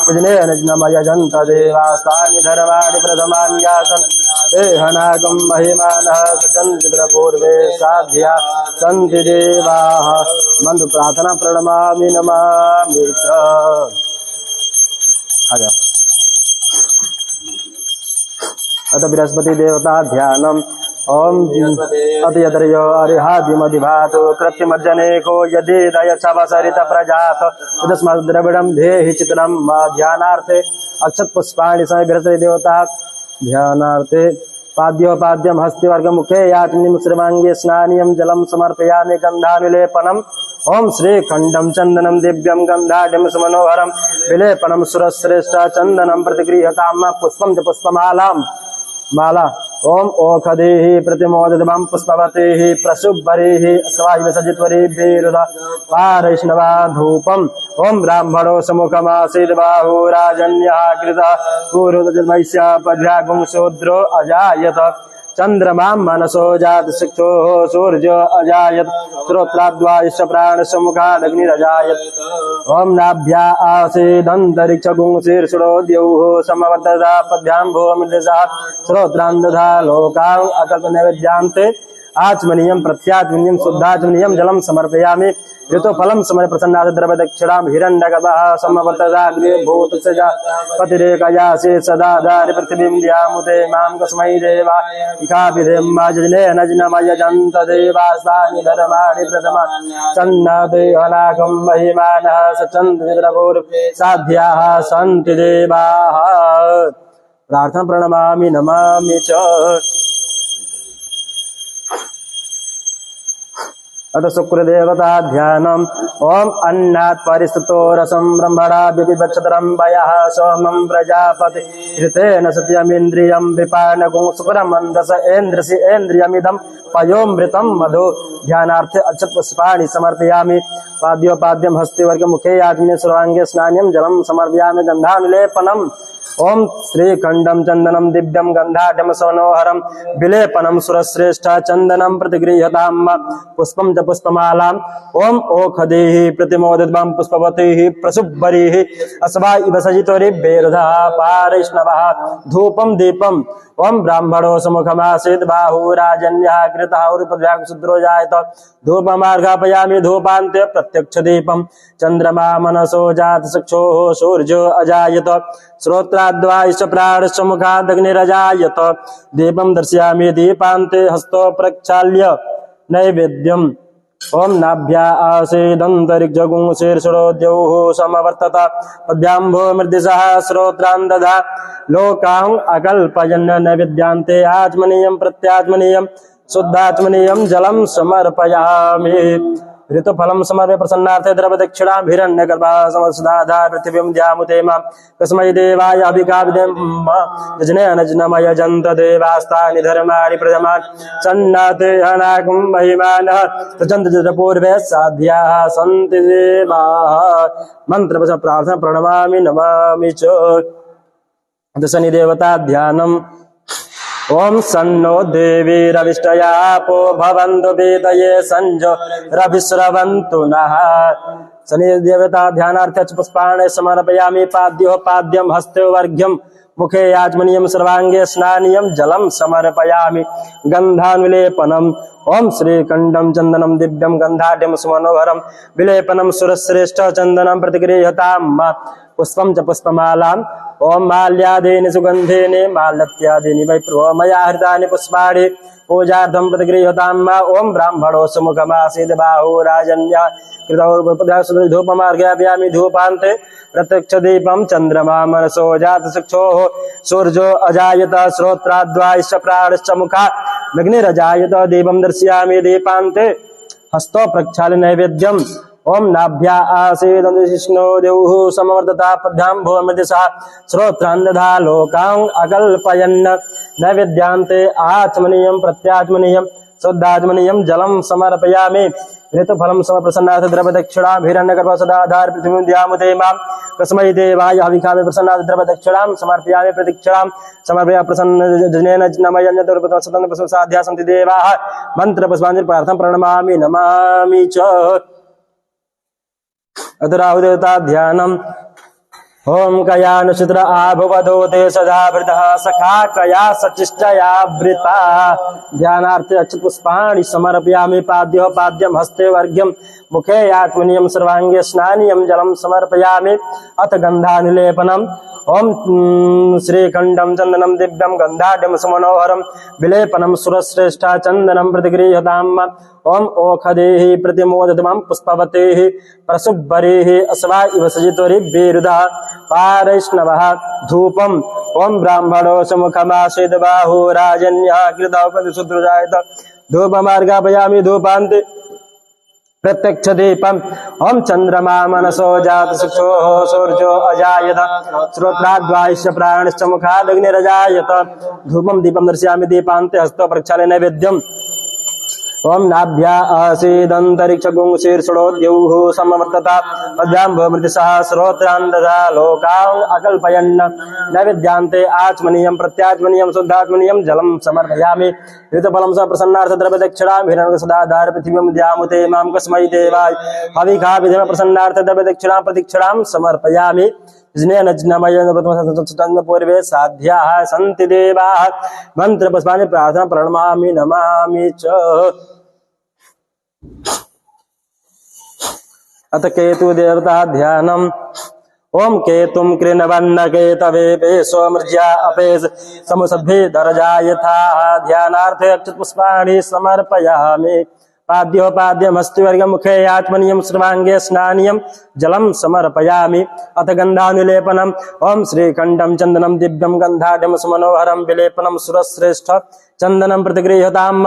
पूजनेन यजन्त देवास्तानि धर्माणि प्रथमान्यासन् ते हनागं महिमानः सचन्द्रपूर्वे साध्या सन्ति देवाः मंत्र प्रार्थना प्रणमामि नमामि च। अत बृहस्पति देवता ध्यानम् ओम अतियद्रयो अरिहादिमधिभातो कृत्यमज्जनेको यदेदयच्छवसरित प्रजात तस्मात् द्रविडं धेहि चित्रं ध्यानार्थे अक्षत पुष्पाणि समय बृहस्पति देवता ध्यानार्थे पाद्योपाद्यं हस्तिवर्गमुखे याचनिं सर्वांगे स्नानियं जलं समर्पयामि गन्धानुलेपनम् ओम श्रीखण्डं चन्दनं दिव्यं गन्धाढ्यं सुमनोहरं विलेपनं सुरश्रेष्ठ चन्दनं प्रतिगृह्यतां पुष्पं च पुष्पमालाम् माला ओम ओखदेः प्रतिमोदितं पुष्पवतेः प्रसुभ्बरेः स्वायुसजित्वरेभिरुदा पारैष्णवा धूपम् ओम ब्राह्मणो समुखमासीत् बाहु राजन्यः कृतः पूर्वजन्मस्य पद्भ्यागुं शूद्रो अजायत चन्द्रमा मनसो जात शिक्षोः सूर्यो अजायत श्रोत्राद्वायश्च प्राणश्च मुखादग्निरजायत ओम नाभ्या आसीदन्तरिक्षगुं शीर्षणो द्यौः समवर्तता पद्भ्यां भूमिर्दिशः श्रोत्रान्दधा लोकान् अकल्पनैवेद्यान्ते आचमनीयं प्रत्याचमनीयं शुद्धाचमनीयं जलं समर्पयामि ऋतुफलं समर्प्य प्रसन्नाद द्रव्यदक्षिणां हिरण्यगर्भः समवर्तताग्रे भूतस्य पतिरेकयासे सदाधार पृथिवीं द्यामुते मां कस्मै देवाभिधेम यजनेन यजन्त देवास्तानि धर्माणि प्रथमानि सन्नाते अनाकं महिमानः सचन्द्रपूर्वे साध्याः सन्ति देवाः प्रार्थना प्रणमामि नमामि च। अथ शुक्रदेवता ध्यानम् ओम अन्नात् परिस्तुतो रसं ब्रह्मणा विपिबच्छतरं वयः सोमं प्रजापति ऋतेन सत्यमिन्द्रियं विपानगुं सुपरमन्दस ऐन्द्रसि ऐन्द्रियमिदं पयोमृतं मधु ध्यानार्थे अक्षत पुष्पाणि समर्पयामि पाद्योपाद्यं हस्तिवर्गमुखे याज्ञे सर्वांगे स्नानियं जलं समर्पयामि गन्धानुलेपनम् ओम श्रीखण्डं चन्दनं दिव्यं गन्धाढ्यं समनोहरं विलेपनं सुरश्रेष्ठ चन्दनं प्रतिगृह्यतां पुष्पं च पुष्पमालाम् ओम ओखदेः प्रतिमोदितं पुष्पवतीः प्रसुभ्बरीः अस्वा इव सजितोरिभ्येरुधः पारैष्णवः धूपं दीपम् ओम ब्राह्मणो समुखमासीत् बाहु राजन्यः कृतः ऊर्ध्वं शूद्रो जायत धूपमार्गापयामि धूपान्ते प्रत्यक्षदीपं चन्द्रमा मनसो जात चक्षुः सूर्यो अजायत श्रोत्राद्वायश्च प्राणश्च मुखादग्निरजायत दीपं दर्शयामि दीपान्ते हस्तो प्रक्षाल्य नैवेद्यम् ओम नाभ्या आसीदन्तरिक्षगुं शीर्षणो द्यौः समवर्तत पद्भ्यां भूमिर्दिशः श्रोत्रान्दधा लोकान् अकल्पयन् नैवेद्यान्ते आचमनीयं प्रत्याचमनीयं शुद्धाचमनीयं जलं समर्पयामि ऋतुफलं समर्प्य प्रसन्नार्थे द्रवदक्षिणां हिरण्यगर्भाः समसुधाधार पृथिवीं ध्यामुते मां तस्मै देवाय अभिकाविदेम यजनेन देवास्तानि धर्माणि प्रथमान् सन्नाते अनाकं महिमानः तजन्त पूर्वे साध्याः सन्ति देवाः मंत्र प्रार्थना प्रणमामि नमामि च शनि देवता ध्यानम् ओम सन्नो देवीरविष्टयापो भवन्तु पीतये संजो रविश्रवन्तु नः शनि देवता ध्यानार्थे पुष्पाणि समर्पयामि पाद्यो पाद्यं हस्ते वर्घ्यं मुखे याचमनीयं सर्वांगे स्नानीयं जलं समर्पयामि गन्धानुलेपनम् ओम श्रीकण्ठं चन्दनं दिव्यं गन्धाढ्यं सुमनोहरं विलेपनं सुरश्रेष्ठ चन्दनं प्रतिगृह्यताम् पुष्पं च पुष्पमालाम् ओम माल्यादीनि सुगन्धीनि माल्यत्यादीनि वै प्रभो मया हृतानि पुष्पाणि पूजार्थं प्रतिगृह्यताम् ओम ब्राह्मणो सुमुखमासीत् बाहुराजन्यः कृतौ धूपमार्घयामि धूपान्ते प्रत्यक्ष दीपं चन्द्रमा मनसो जातचक्षुः सूर्यो अजायत श्रोत्राद्वाश्च प्राणश्च मुखादग्निरजायत दीपं दर्शयामि दीपान्ते हस्तो प्रक्षाल्य नैवेद्यम् ओम नाभ्या आसीदनुशिष्णो देवः समवर्तता पद्भ्यां भूमध्यसः श्रोत्रान्दधा लोकां अकल्पयन् नैवेद्यान्ते आचमनीयं प्रत्याचमनीयं शुद्धाचमनीयं जलं समर्पयामि ऋतुफलं समप्रसन्नाथ द्रवदक्षिणां हिरण्यगर्भ सदाधार पृथिवीं ध्यामुते मां तस्मै देवाय हविकामि प्रसन्नाथ द्रवदक्षिणां समर्पयामि प्रदक्षिणां समर्पया प्रसन्नजनेन नमयन्यतुर्पतः साध्या सन्ति देवाः मंत्र पुष्पाञ्जलि प्रार्थना प्रणमामि नमामि च अथ राहुदेवता ध्यानम् ओम कयानुचित्र आभुवदोते सदा वृतः सखा कया सचिष्टया वृता ध्यानार्थे अक्षत पुष्पाणि समर्पयामि पाद्यो पाद्यं हस्ते वर्घ्यं मुखे याचमनीयं सर्वांगे स्नानीयं जलं समर्पयामि अथ गन्धानुलेपनम् ओम श्रीकण्ठं चन्दनं दिव्यं गन्धाढ्यं सुमनोहरं विलेपनं सुरश्रेष्ठ चन्दनं प्रतिगृह्यताम् ओम ओखदेः प्रतिमोदतमं पुष्पवतेः प्रसुब्बरेः अस्वा इव सजितोरिभिरुदः पारैष्णवः धूपम् ओम ब्राह्मणो समुखमासीत् बाहुराजन्यः कृतौ प्रतिशुद्रजायत धूपमार्गापयामि धूपान्ते प्रत्यक्ष दीपम् ओम चन्द्रमा मनसो जातचक्षुः सूर्यो अजायत श्रोत्राद्वाश्च प्राणश्च मुखादग्निरजायत धूपं दीपं दर्शयामि दीपान्ते हस्तो प्रक्षाल्य नैवेद्यम् ओम नाभ्या आसीदन्तरिक्षगुंशीर्षणो द्यौः समवर्तता पद्भ्यां भूमृतिसः श्रोत्रान्दधा लोकान् अकल्पयन् नैवेद्यान्ते आचमनीयं प्रत्याचमनीयं शुद्धाचमनीयं जलं समर्पयामि ऋतुफलं स प्रसन्नार्थ द्रव्यदक्षिणां हिरण्यगर्भसदाधार पृथिवीं ध्यामुते मां कस्मै देवाय हविकाविधेम प्रसन्नार्थ द्रव्यदक्षिणां प्रदक्षिणां समर्पयामि पूर्वे साध्याः सन्ति देवाः मंत्र पुष्पाणि प्रार्थना प्रणमामि नमामि च अथ केतु देवता ध्यानम् ओम केतुं कृणवन्न केतवे पेशो मृज्या अपेश समुसद्भि दरजा यथा ध्यानार्थे अक्षत पुष्पाणि समर्पयामि पाद्यो पाद्यं हस्तिवर्गं मुखे याचमनीयं सर्वांगे स्नानीयं जलं समर्पयामि अथ गन्धानुलेपनम् ओम श्रीकण्ठं चन्दनं दिव्यं गन्धाढ्यं सुमनोहरं विलेपनं सुरश्रेष्ठ चन्दनं प्रतिगृह्यताम्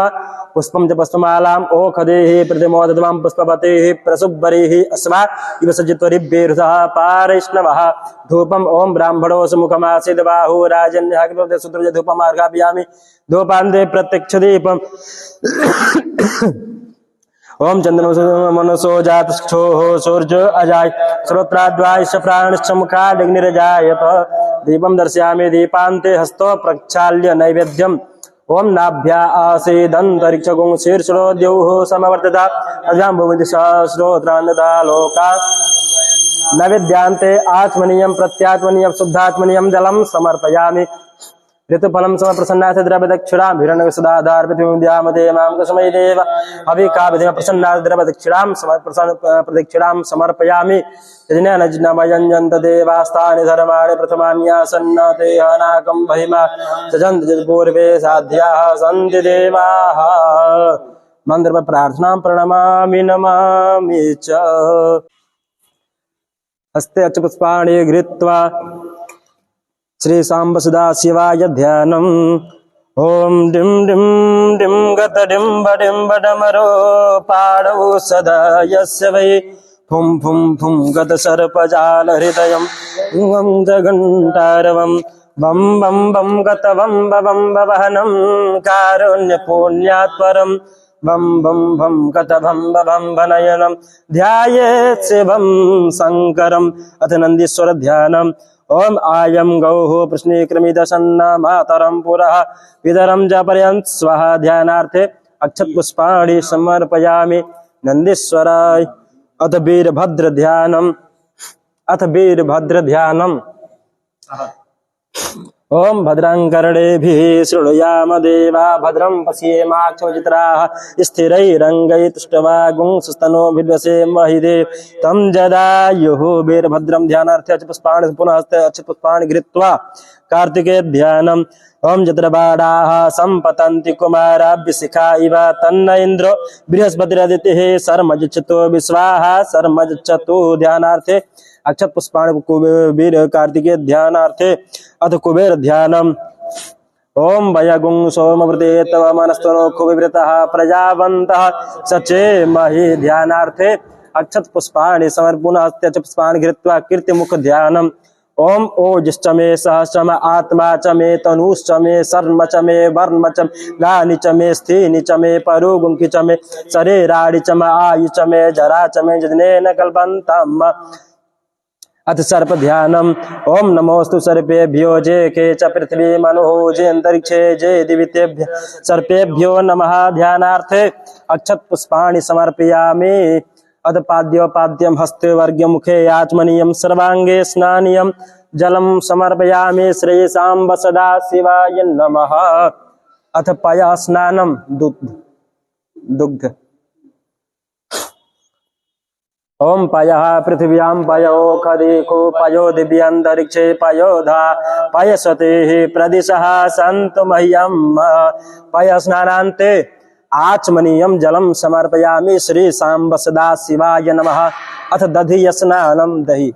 पुष्पं च पुष्पमालाम् ओखदेः प्रतिमोदतमं पुष्पवतेः प्रसुब्बरेः अस्मा इव सजितोरिभिरुदः पारैष्णवः धूपम् ओम ब्राह्मणो सुमुखमासीत् बाहुराजन्यः कृतौ सूत्रज धूपमार्गापयामि धूपान्ते प्रत्यक्ष दीपम् ओम चन्द्रमसो मनसो जातचक्षुः सूर्यो अजाय श्रोत्राद्वाश्च प्राणश्च मुखादग्निरजायत दीपं दर्शयामि दीपान्ते हस्तो प्रक्षाल्य नैवेद्यम् ओम नाभ्या आसीदन्तरिक्षगुंशीर्षणो द्यौः समवर्तता पद्भ्यां भूमृतिसः श्रोत्रान्दधा लोकान् नैवेद्यान्ते आचमनीयं प्रत्याचमनीयं शुद्धाचमनीयं जलं समर्पयामि ऋतुफलं समप्रसन्नाथ द्रवदक्षिणां हिरण्यगर्भसदाधार पृथिवीं ध्यामुते मां कस्मै देव हविकाविधेम प्रसन्नाथ द्रवदक्षिणां प्रदक्षिणां समर्पयामि यजनेन नमयन्त देवास्तानि धर्माणि प्रथमान्यासन्नते अनाकं महिमा सजन्त पूर्वे साध्याः सन्ति देवाः मंत्र प्रार्थनां प्रणमामि नमामि च हस्ते अक्षपुष्पाणि गृहीत्वा श्री सांब सदाशिवाय ध्यानम् ओम डिम डिम डिम गत डिम बडमरो पाणौ सदा यस्य वै फुं फुं फुं गत सर्पजाल हृदयं गं जगन्तारवं बम बम बम गत बम बम बवहनं कारुण्य पुण्यात् परं बम बम बम गत बम बनयनं ध्यायेत् शिवं शङ्करम्। अथ नन्दीश्वर ध्यानम्। ओम आयं गौः प्रश्नीक्रमिदशन्न मातरं पुरः पितरं च पर्यन्त स्वः। ध्यानार्थे अक्षत पुष्पाणि समर्पयामि नंदीश्वराय। अथ वीरभद्र ध्यानम्। अथ वीरभद्र ध्यानम्। ओम भद्रं कर्णेभिः शृणुयाम देवा भद्रं पश्येमाक्षमचित्राः स्थिरैरङ्गैस्तुष्टवागुंसस्तनोभिर्व्यसेमहि तं जदायुः। वीरभद्रं ध्यानार्थे अक्षपुष्पाणि पुनः हस्ते अक्षपुष्पाणि गृहीत्वा कार्तिके ध्यानम्। ओम जत्रबाणाः सम्पतन्ति कुमाराभ्यशिखा इव तन्न इन्द्रो बृहस्पतिरदितिः शर्मज्जतो विश्वाः शर्मज्जतु। ध्यानार्थे अक्षत पुष्पाणि कुबेर कार्तिके ध्यानार्थे अथ कुबेर ध्यानम्। ओम भयगुं सोमवृते तव मनस्तनो कुबेरतः प्रजावन्तः सचे महि। ध्यानार्थे अक्षत पुष्पाणि समर्पुन हस्ते पुष्पाणि गृहीत्वा कीर्तिमुख ध्यानम्। ओम ओजश्च मे सहस्रम आत्मा च मे तनुश्च मे शर्म च मे वर्म च गानि च मे स्थीनि च मे परुगुंकि च मे शरीराणि च मे आयु च मे जरा च मे जनेन कल्पन्तम्। अथ सर्प ध्यानम्। ओम नमोस्तु सर्पेभ्यो जे के च पृथ्वी मनुः जे अंतरिक्षे जे दिवितेभ्य सर्पेभ्यो नमः। ध्यानार्थे अक्षत पुष्पाणि समर्पयामि। अथ पाद्योपाद्यं हस्ते वर्ग्य मुखे आचमनीयं सर्वांगे स्नानीयं जलं समर्पयामि श्रेयसां सदा शिवाय नमः। अथ पयः स्नानं दुग्ध। ओम पयः पृथिव्यां पयो खदिको पयो दिव्यान्तरिक्षे पयोधा पयस्वतेः प्रदिशः सन्तु मह्यम्। पयः स्नानान्ते आचमनीयं जलं समर्पयामि श्री सांब सदा शिवाय नमः। अथ दधि स्नानं दहि।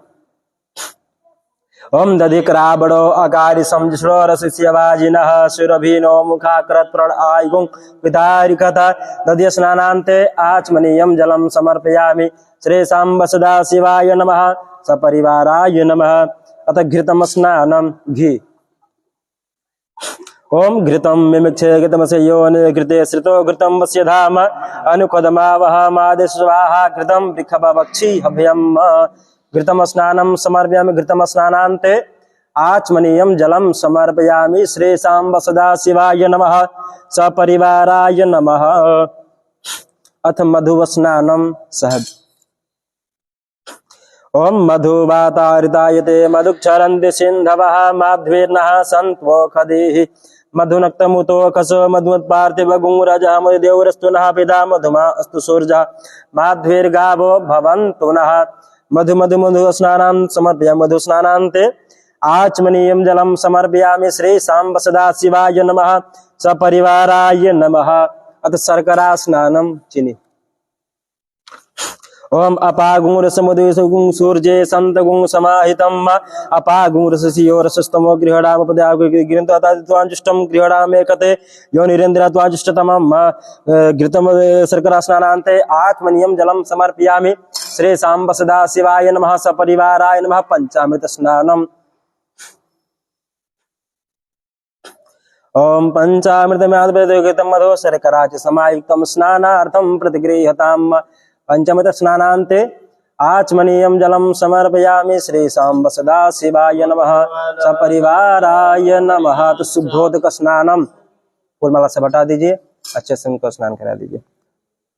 ओम दधि कराबड़ो अकारि समझो रसिस्यवाजिनः सुरभिनो मुखाकृत प्रण आयुं विदारिकथा। दधि स्नानान्ते आचमनीयं जलं समर्पयामि श्री सांब सदा शिवाय नमः सपरिवाराय नमः। अथ घृतम स्नानं घी। ओम घृतं मिमिक्षे घृतमस्य योनि घृते श्रितो घृतं वस्य धाम अनुकदमावह मादे स्वाहा घृतं वृषभवक्षि अभयम्। घृतम स्नानं समर्पयामि घृतम स्नानान्ते आचमनीयं जलं समर्पयामि श्री सांब सदा शिवाय नमः सपरिवाराय नमः। अथ मधु स्नानं सहज। ओम मधुवातारितायते मधुक्षरन्ति सिन्धवः माध्वीर्नः सन्त्वोखदिः मधुनक्तमुतो खसो मधुमत्पार्थिवगुंरजः मधुदेवरस्तु नः पिता मधुमा अस्तु सूर्यः माध्वीर्गावो भवन्तु नः। मधु मधु मधु स्नानं समर्पयामि मधु स्नानान्ते आचमनीयं जलं समर्पयामि श्री सांब सदा शिवाय नमः सपरिवाराय नमः। अथ शर्करा स्नानं चिनि। ओम अपागुंरसमुदयसुगुं सूर्ये सन्तगुं समाहितम् अपागुंरससियोरसस्तमो गृहणामपद्यागृहन्तत्वाञ्जुष्टं गृहणामेकते यो निरेन्द्रत्वाञ्जुष्टतमम्। घृतं शर्करा स्नानान्ते आत्मनियं जलं समर्पयामि श्री सांब सदा शिवाय नमः सपरिवाराय नमः पंचामृत स्नानम्। ओम पंचामृतमेतद्घृतं मधो शर्करा च समायुक्तं स्नानार्थं प्रतिगृह्यताम्। पंचमृत स्नानान्ते आचमनीयं जलं समर्पयामि श्री सांब सदा शिवाय नमः सपरिवाराय नमः। तो शुद्धोदक स्नानम फूलमाला से बटा दीजिए अच्छे से उनको स्नान करा दीजिए।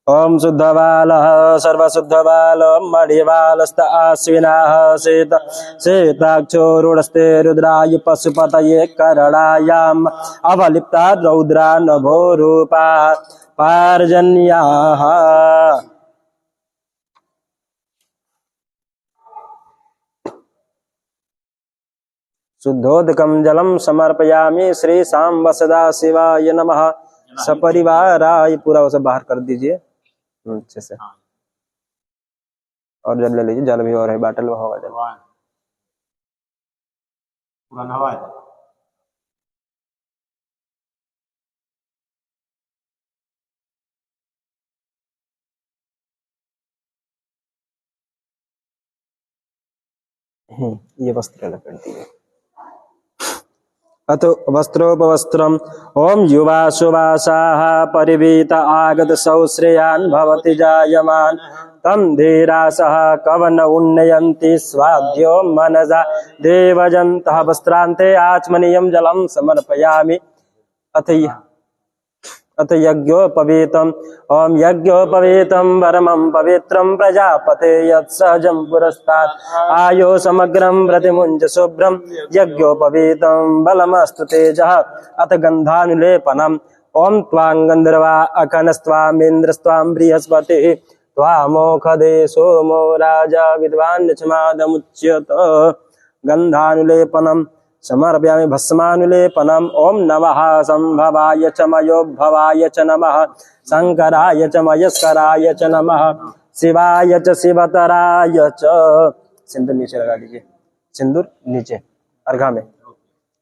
ओम शुद्धबालः सर्वशुद्धबाल मणिबालस्त आश्विनाः श्वेताक्षो रूढस्ते रुद्राय पशुपतये करणायाम् अवलिप्ता रौद्रा नभो रूपा पार्जन्याः। शुद्धोदकं जलं समर्पयामि श्री सांब सदा शिवाय नमः सपरिवाराय। पूरा उसे बाहर कर दीजिए अच्छे से और जल ले लीजिए। जल भी और है बाटल में होगा जल पूरा नहवा है। ये वस्त्र लपेट दिए। अथ वस्त्रोपवस्त्रम् ओम युवा सुवासाः परिवीत आगत सौश्रेयान् भवति जायमान तम धीरासः कवन उन्नयन्ति स्वाध्यो मनसा देवजन्तः वस्त्रान्ते आचमनीयं जलं समर्पयामि। अथ यज्ञोपवीतम् ओम यज्ञोपवीतं परमं पवित्रं प्रजापते यत्सहजं पुरस्तात् आयो समग्रं प्रतिमुञ्च शुभ्रं यज्ञोपवीतं बलमस्तु तेजः। अथ गन्धानुलेपनम् ओम त्वां गन्धर्वा अकनस्त्वामिन्द्रस्त्वां बृहस्पतिः त्वामोखदे सोमो राजा विद्वान् यजमादमुच्यत। गन्धानुलेपनम् समर्पयामि भस्मानुलेपनम् ओम नमः संभवाय च मयोभवाय च नमः शंकराय च मयस्कराय च नमः शिवाय च शिवतराय च। सिंदूर नीचे लगा दीजिए, सिंदूर नीचे अर्घा में।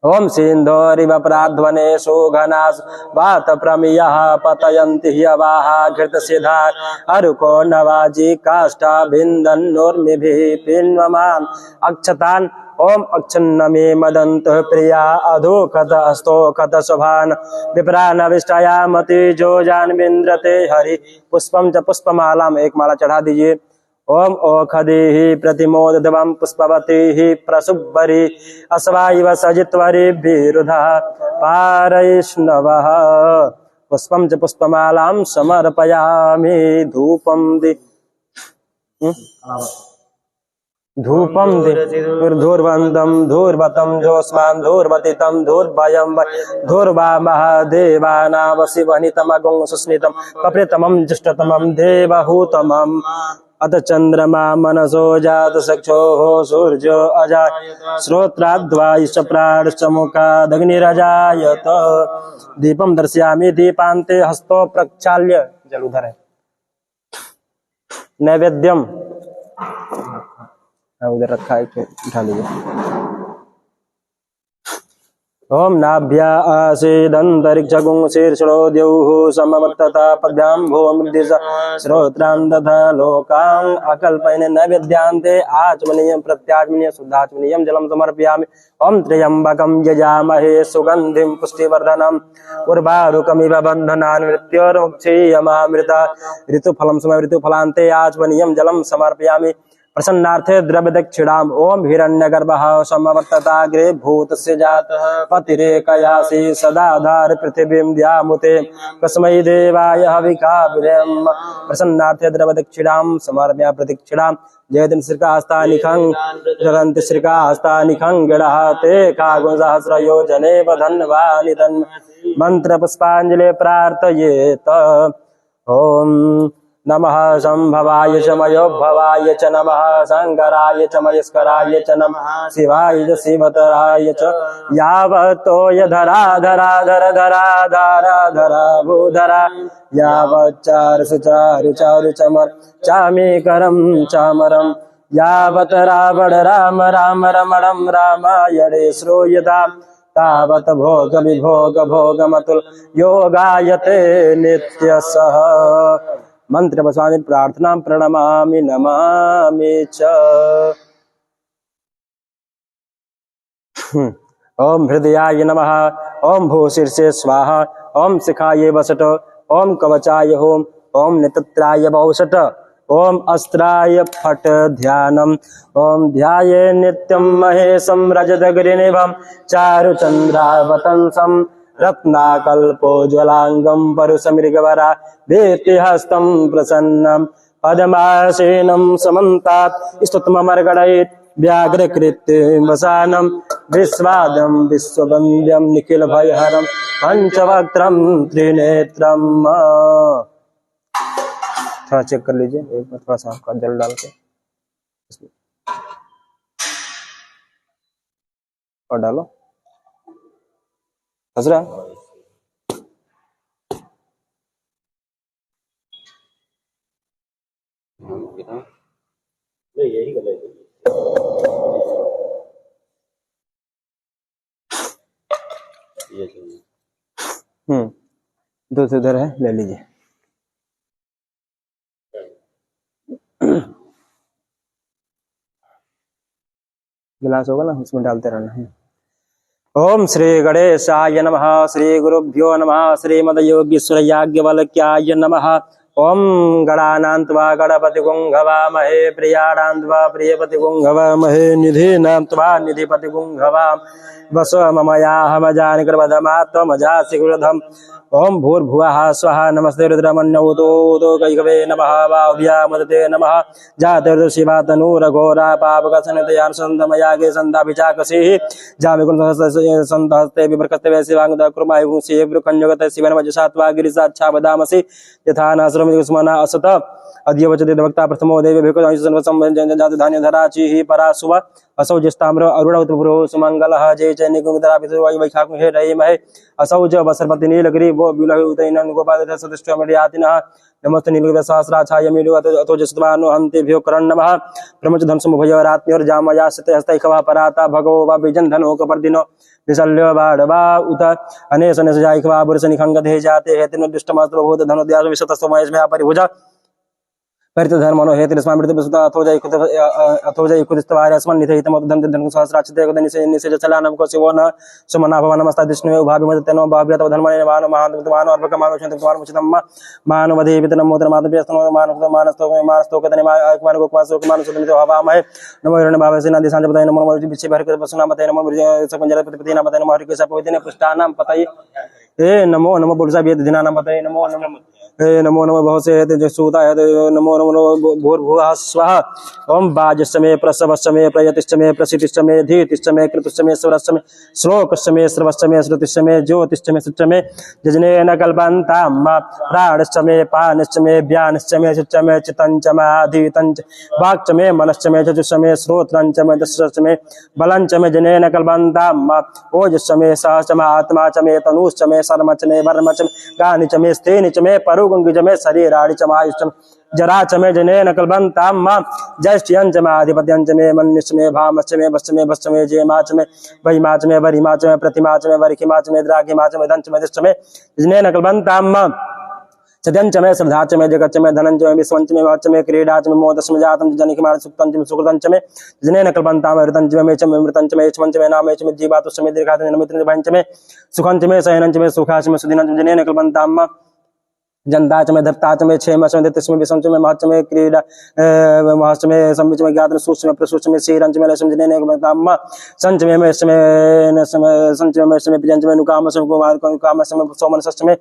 ओम सिंधोरिव प्राध्वने सुघनास वात प्रमियः पतयन्ति ह्यवाः घृतसिधा अरुको नवाजी काष्ठा भिन्दन्नोर्मिभिः पिन्वमान् अक्षतान् ओम अक्षन्नमे मदन्तः प्रिया अधोकत अस्तोकत शुभान् विप्रानविष्टयामति जोजान्विन्द्रते हरि पुष्पम च पुष्पमालाम एक माला चढ़ा दीजिए। ओम ओखदेहि प्रतिमोदध्वं पुष्पवतीहि प्रसुब्बरी अस्वाइव सजित्वरि विरुधा पारैष्णवः पुष्पम च पुष्पमालां समर्पयामि। धूपम धूर्वंदम धूर्वतम जोस्वान् धूर्वतितम धूर्भयं धूर्वा महादेवानावशिवनितमगुं सुस्मितं कपितमं ज्येष्ठतमं देवहूतमम्। अथ चंद्रमा मनसो जात चक्षुः सूर्यो अजायत श्रोत्राद्वायुश्च प्राणश्च मुखादग्निरजायत। दीपं दर्शयामि दीपान्ते हस्तो प्रक्षाल्य जल उधर है। नैवेद्यम उधर रखा है, उठा लीजिए। ओम नाभ्या आसीदन्तरिक्षगुं शीर्षो द्यौः समवर्तता पद्भ्यां भूमिर्दिशा श्रोत्रान् तथा लोकान् अकल्पयन् नैवेद्यान्ते आचमनीयं प्रत्याचमनीयं शुद्धाचमनीयं जलं समर्पयामि। ओम त्र्यम्बकं यजामहे सुगन्धिं पुष्टिवर्धनम् उर्वारुकमिव बन्धनान् मृत्योर्मुक्षीयमामृता ऋतुफलं समय ऋतुफलान्ते आचमनीयं जलं समर्पयामि। प्रसन्नार्थे द्रव्य दक्षिणाम ओम हिरण्यगर्भः समवर्तताग्रे भूतस्य जातः पतिरेकयासि सदाधार पृथिवीं द्यामुते कस्मै देवाय हविकाभिरम्। प्रसन्नार्थे द्रव्य दक्षिणाम समर्पया प्रदक्षिणां जयति श्रीकास्तानिखं जगन्ति श्रीकास्तानिखं गणः ते कागुं सहस्रयोजने वधन्वानि तन् मंत्र पुष्पांजलि प्रार्थयेत। ओम नमः संभवाय च मयोभवाय च नमः शंकराय च मयस्कराय च नमः शिवाय च शिवतराय च यावतो धरा धरा धर धरा धरा धरा भूधरा यावच्चारु चारु चारु चमर चामीकरं चामरं यावत रावण राम राम रमणं रामायणे श्रूयता तावत भोग विभोग भोगमतुल योगायते नित्यसः। मंत्र बसवानि प्रार्थना प्रणमामि नमामि च। ओम हृदयाय नमः ओम भूशीर्षे स्वाहा ओम शिखाय वसट ओम कवचाय होम ओम नेत्राय वौषट ओम अस्त्राय फट ध्यानम ओम ध्याये नित्यं महेशं रजतगिरिनिभं चारुचन्द्रावतंसं रत्नाकल्पोज्ज्वलांगं परुषमृगवरा दीप्तिहस्तं प्रसन्नं पद्मासीनं समन्तात् स्तुतमर्गणयेत् व्याघ्रकृत्य वसानं विश्वादं विश्ववन्द्यं निखिलभयहरं पंचवक्त्रं त्रिनेत्रम्। थोड़ा चेक कर लीजिए एक बार, थोड़ा सा आपका जल डाल के और डालो हजरा। यही गलत है। दूध उधर है, ले लीजिए। गिलास होगा ना उसमें डालते रहना है। ओम श्री गणेशाय नमः। श्री गुरुभ्यो नमः। श्रीमद योगीश्वर याज्ञवल्क्याय नमः। ओम गणानान्त्वा गणपति गुंघवामहे प्रियाणान्त्वा प्रियपति गुंघवामहे निधीनान्त्वा निधिपति गुंघवाम वसो ममयाहमजानि कृपदमात्मजासि गुरुधम्। ओम भूर्भुवः स्वः नमस्ते रुद्रमन्यौतो कैकवे नमः वाव्यामदते नमः जाते शिवा तनूरघोरा पापकसनतयानुसन्दमयागे सन्दाभिचाकसिः जामिकुन्दहस्ते विप्रकस्ते शिवाङ्गद कुर्मायुंसि वृकञ्जगत शिवनमजसात्वा गिरिसाच्छावदामसि यथा नाश्रमस्मना असत अद्य वचते वक्ता प्रथमो देव धान्यधराचिः पराशुव असौ ज्येष्ठाम्र अरुणौतपुरो सुमङ्गलः जय चैनिकुन्दराभिषुवैखाकुहे रयिमहे असौ च वसर्पति नीलगिरि वो विलहुतैनं गोपादः सदृष्ट्वमर्यातिनः नमस्ते नीलगिरि सहस्राच्छाय मीलु अतो जसद्वानो हन्तेभ्यो करण नमः ब्रह्मच धनसमुभयोरात्म्योर्जामया हस्तैखवा पराता भगवो वा विजन धनोकपर्दिनो विशल्यो बाडवा उत अनेसने सजाइखवा बुरसनिखंगधे जाते हेतिनो दुष्टमास्त्र भूत धनोद्यास विशतस्तमयस्मया परिभुजा परित धर्मनो हेति स्मामृत बसुता अथोजय कुदिस्तवार्यस्मन् निधेहितमत धन धन सहस्राचिते निसेज चलानम को शिवो न सुमना भवन नमस्ता विष्णुवे उभाभिमत तेनो भाव्यत धर्मने मानो महान्तमानो अर्पकमानो चन्द्रमानो मुचितम मानो वधेवित नमो धर्मादप्यस्तनो मानो मानस्तो मानस्तो कदने मानो गोपासो मानो सुमितो हवामहे नमो हिरण्य भावसे नदी सांजपतय नमो मरुजि बिछि भर के बसुनामतय नमो सकंजल प्रतिपति नामतय नमो हरि के सपविदिने पुष्टानाम पतये हे नमो नमो पुरुषा वेद दिनानाम पतये नमो नमो हे नमो नमो बहुसे जसूताय नमो नमो भूर्भुवः स्वः ओम वाजस्मे प्रसवस्मे प्रयतिष्मे प्रसिद्धिष्मे धीतिष्मे कृतुष्मे स्वरस्मे श्लोकस्मे सर्वस्मे श्रुतिष्मे ज्योतिष्मे सुच्चमे जजनेन कल्पन्ताम् प्राणस्मे पानस्मे व्यानस्मे चिच्चमे चितञ्चमाधीतञ्च वाक्चमे मनश्चमे चतुष्मे श्रोत्रञ्चमे दशस्मे बलञ्चमे जनेन कल्पन्ताम् ओजस्मे सहस्रमे आत्मा चमे तनुश्चमे शर्मचमे वर्मचमे गानिचमे स्थेनिचमे परुगुंगिचमे शरीराणि चमायुष्चमे जराचमे जनेन कल्पन्ताम् ज्येष्ठ्यञ्चमे आधिपत्यञ्चमे मन्युष्चमे भामश्चमे वश्चमे भश्चमे जेमाचमे वहिमाचमे वरिमाचमे प्रतिमाचमे वरिखिमाचमे द्राघिमाचमे धनचमे दिष्टमे जनेन कल्पन्ताम् सत्यंचमे श्रद्धाचमे जगच्चमे धनंचमे विश्वंचमे महच्चमे क्रीडाचमे मोदस्मे जातं जनिकमाण सुक्तंचमे सुकृतंचमे जनेन कल्पन्ताम् ऋतंचमे मेचमे मृतंचमे यचमंचमे नामेचमे जीवातुष्चमे दीर्घाचमे नमित्रंचमे भंचमे सुखंचमे शयनंचमे सुखाचमे सुदिनंचमे जनेन कल्पन्ताम् जनताचमे धत्ताचमे क्षेमचमे दित्यचमे विषमचमे महच्चमे क्रीडा महच्चमे संविचमे ज्ञातमे सूक्ष्मे प्रसूक्ष्मे शीरंचमे लक्ष्मे जनेन कल्पन्ताम् संचमे मेचमे संचमे मेचमे पिजंचमे नुकामचमे कुमारकामचमे सोमनसचमे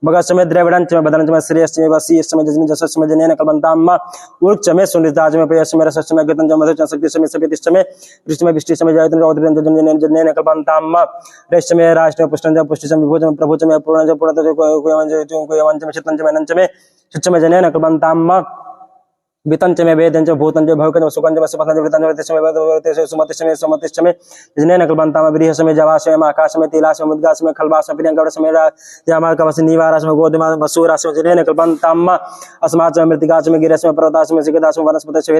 भगचमे द्रविडंचमे बदनचमे श्रेयश्चमे वसीयश्चमे जजने जसचमे जनेन कल्पन्ताम् उर्चमे सुनिताचमे प्रियश्चमे रसचमे गतंचमे मधुचमे सकृतचमे सपितिश्चमे कृष्णमे विष्टिश्चमे जयतमे रौद्रंचमे जनेन कल्पन्ताम् रेश्चमे राष्ट्रमे पुष्टंचमे पुष्टिचमे विभुचमे प्रभुचमे पूर्णचमे पूर्णतचमे कुयवंचमे चित्तंचमे नंचमे शिक्षमे जनेन कल्पन्ताम् वितंचमे वेदंचमे भूतंचमे भवकंचमे सुखंचमे सुपथंचमे वृतंचमे तिष्ठमे वेदवर्तेषु सुमतिष्ठमे सुमतिष्ठमे जनेन कल्पन्ताम् बृहस्मे जवास्मे आकाशमे तिलास्मे मुद्गास्मे खल्वास्मे प्रियंकवस्मे यामाकवस्मे निवारास्मे गोधमा वसूरास्मे जनेन कल्पन्ताम् अस्माच्चमे मृत्तिकास्मे गिरस्मे पर्वतास्मे सिगदास्मे वनस्पतिस्मे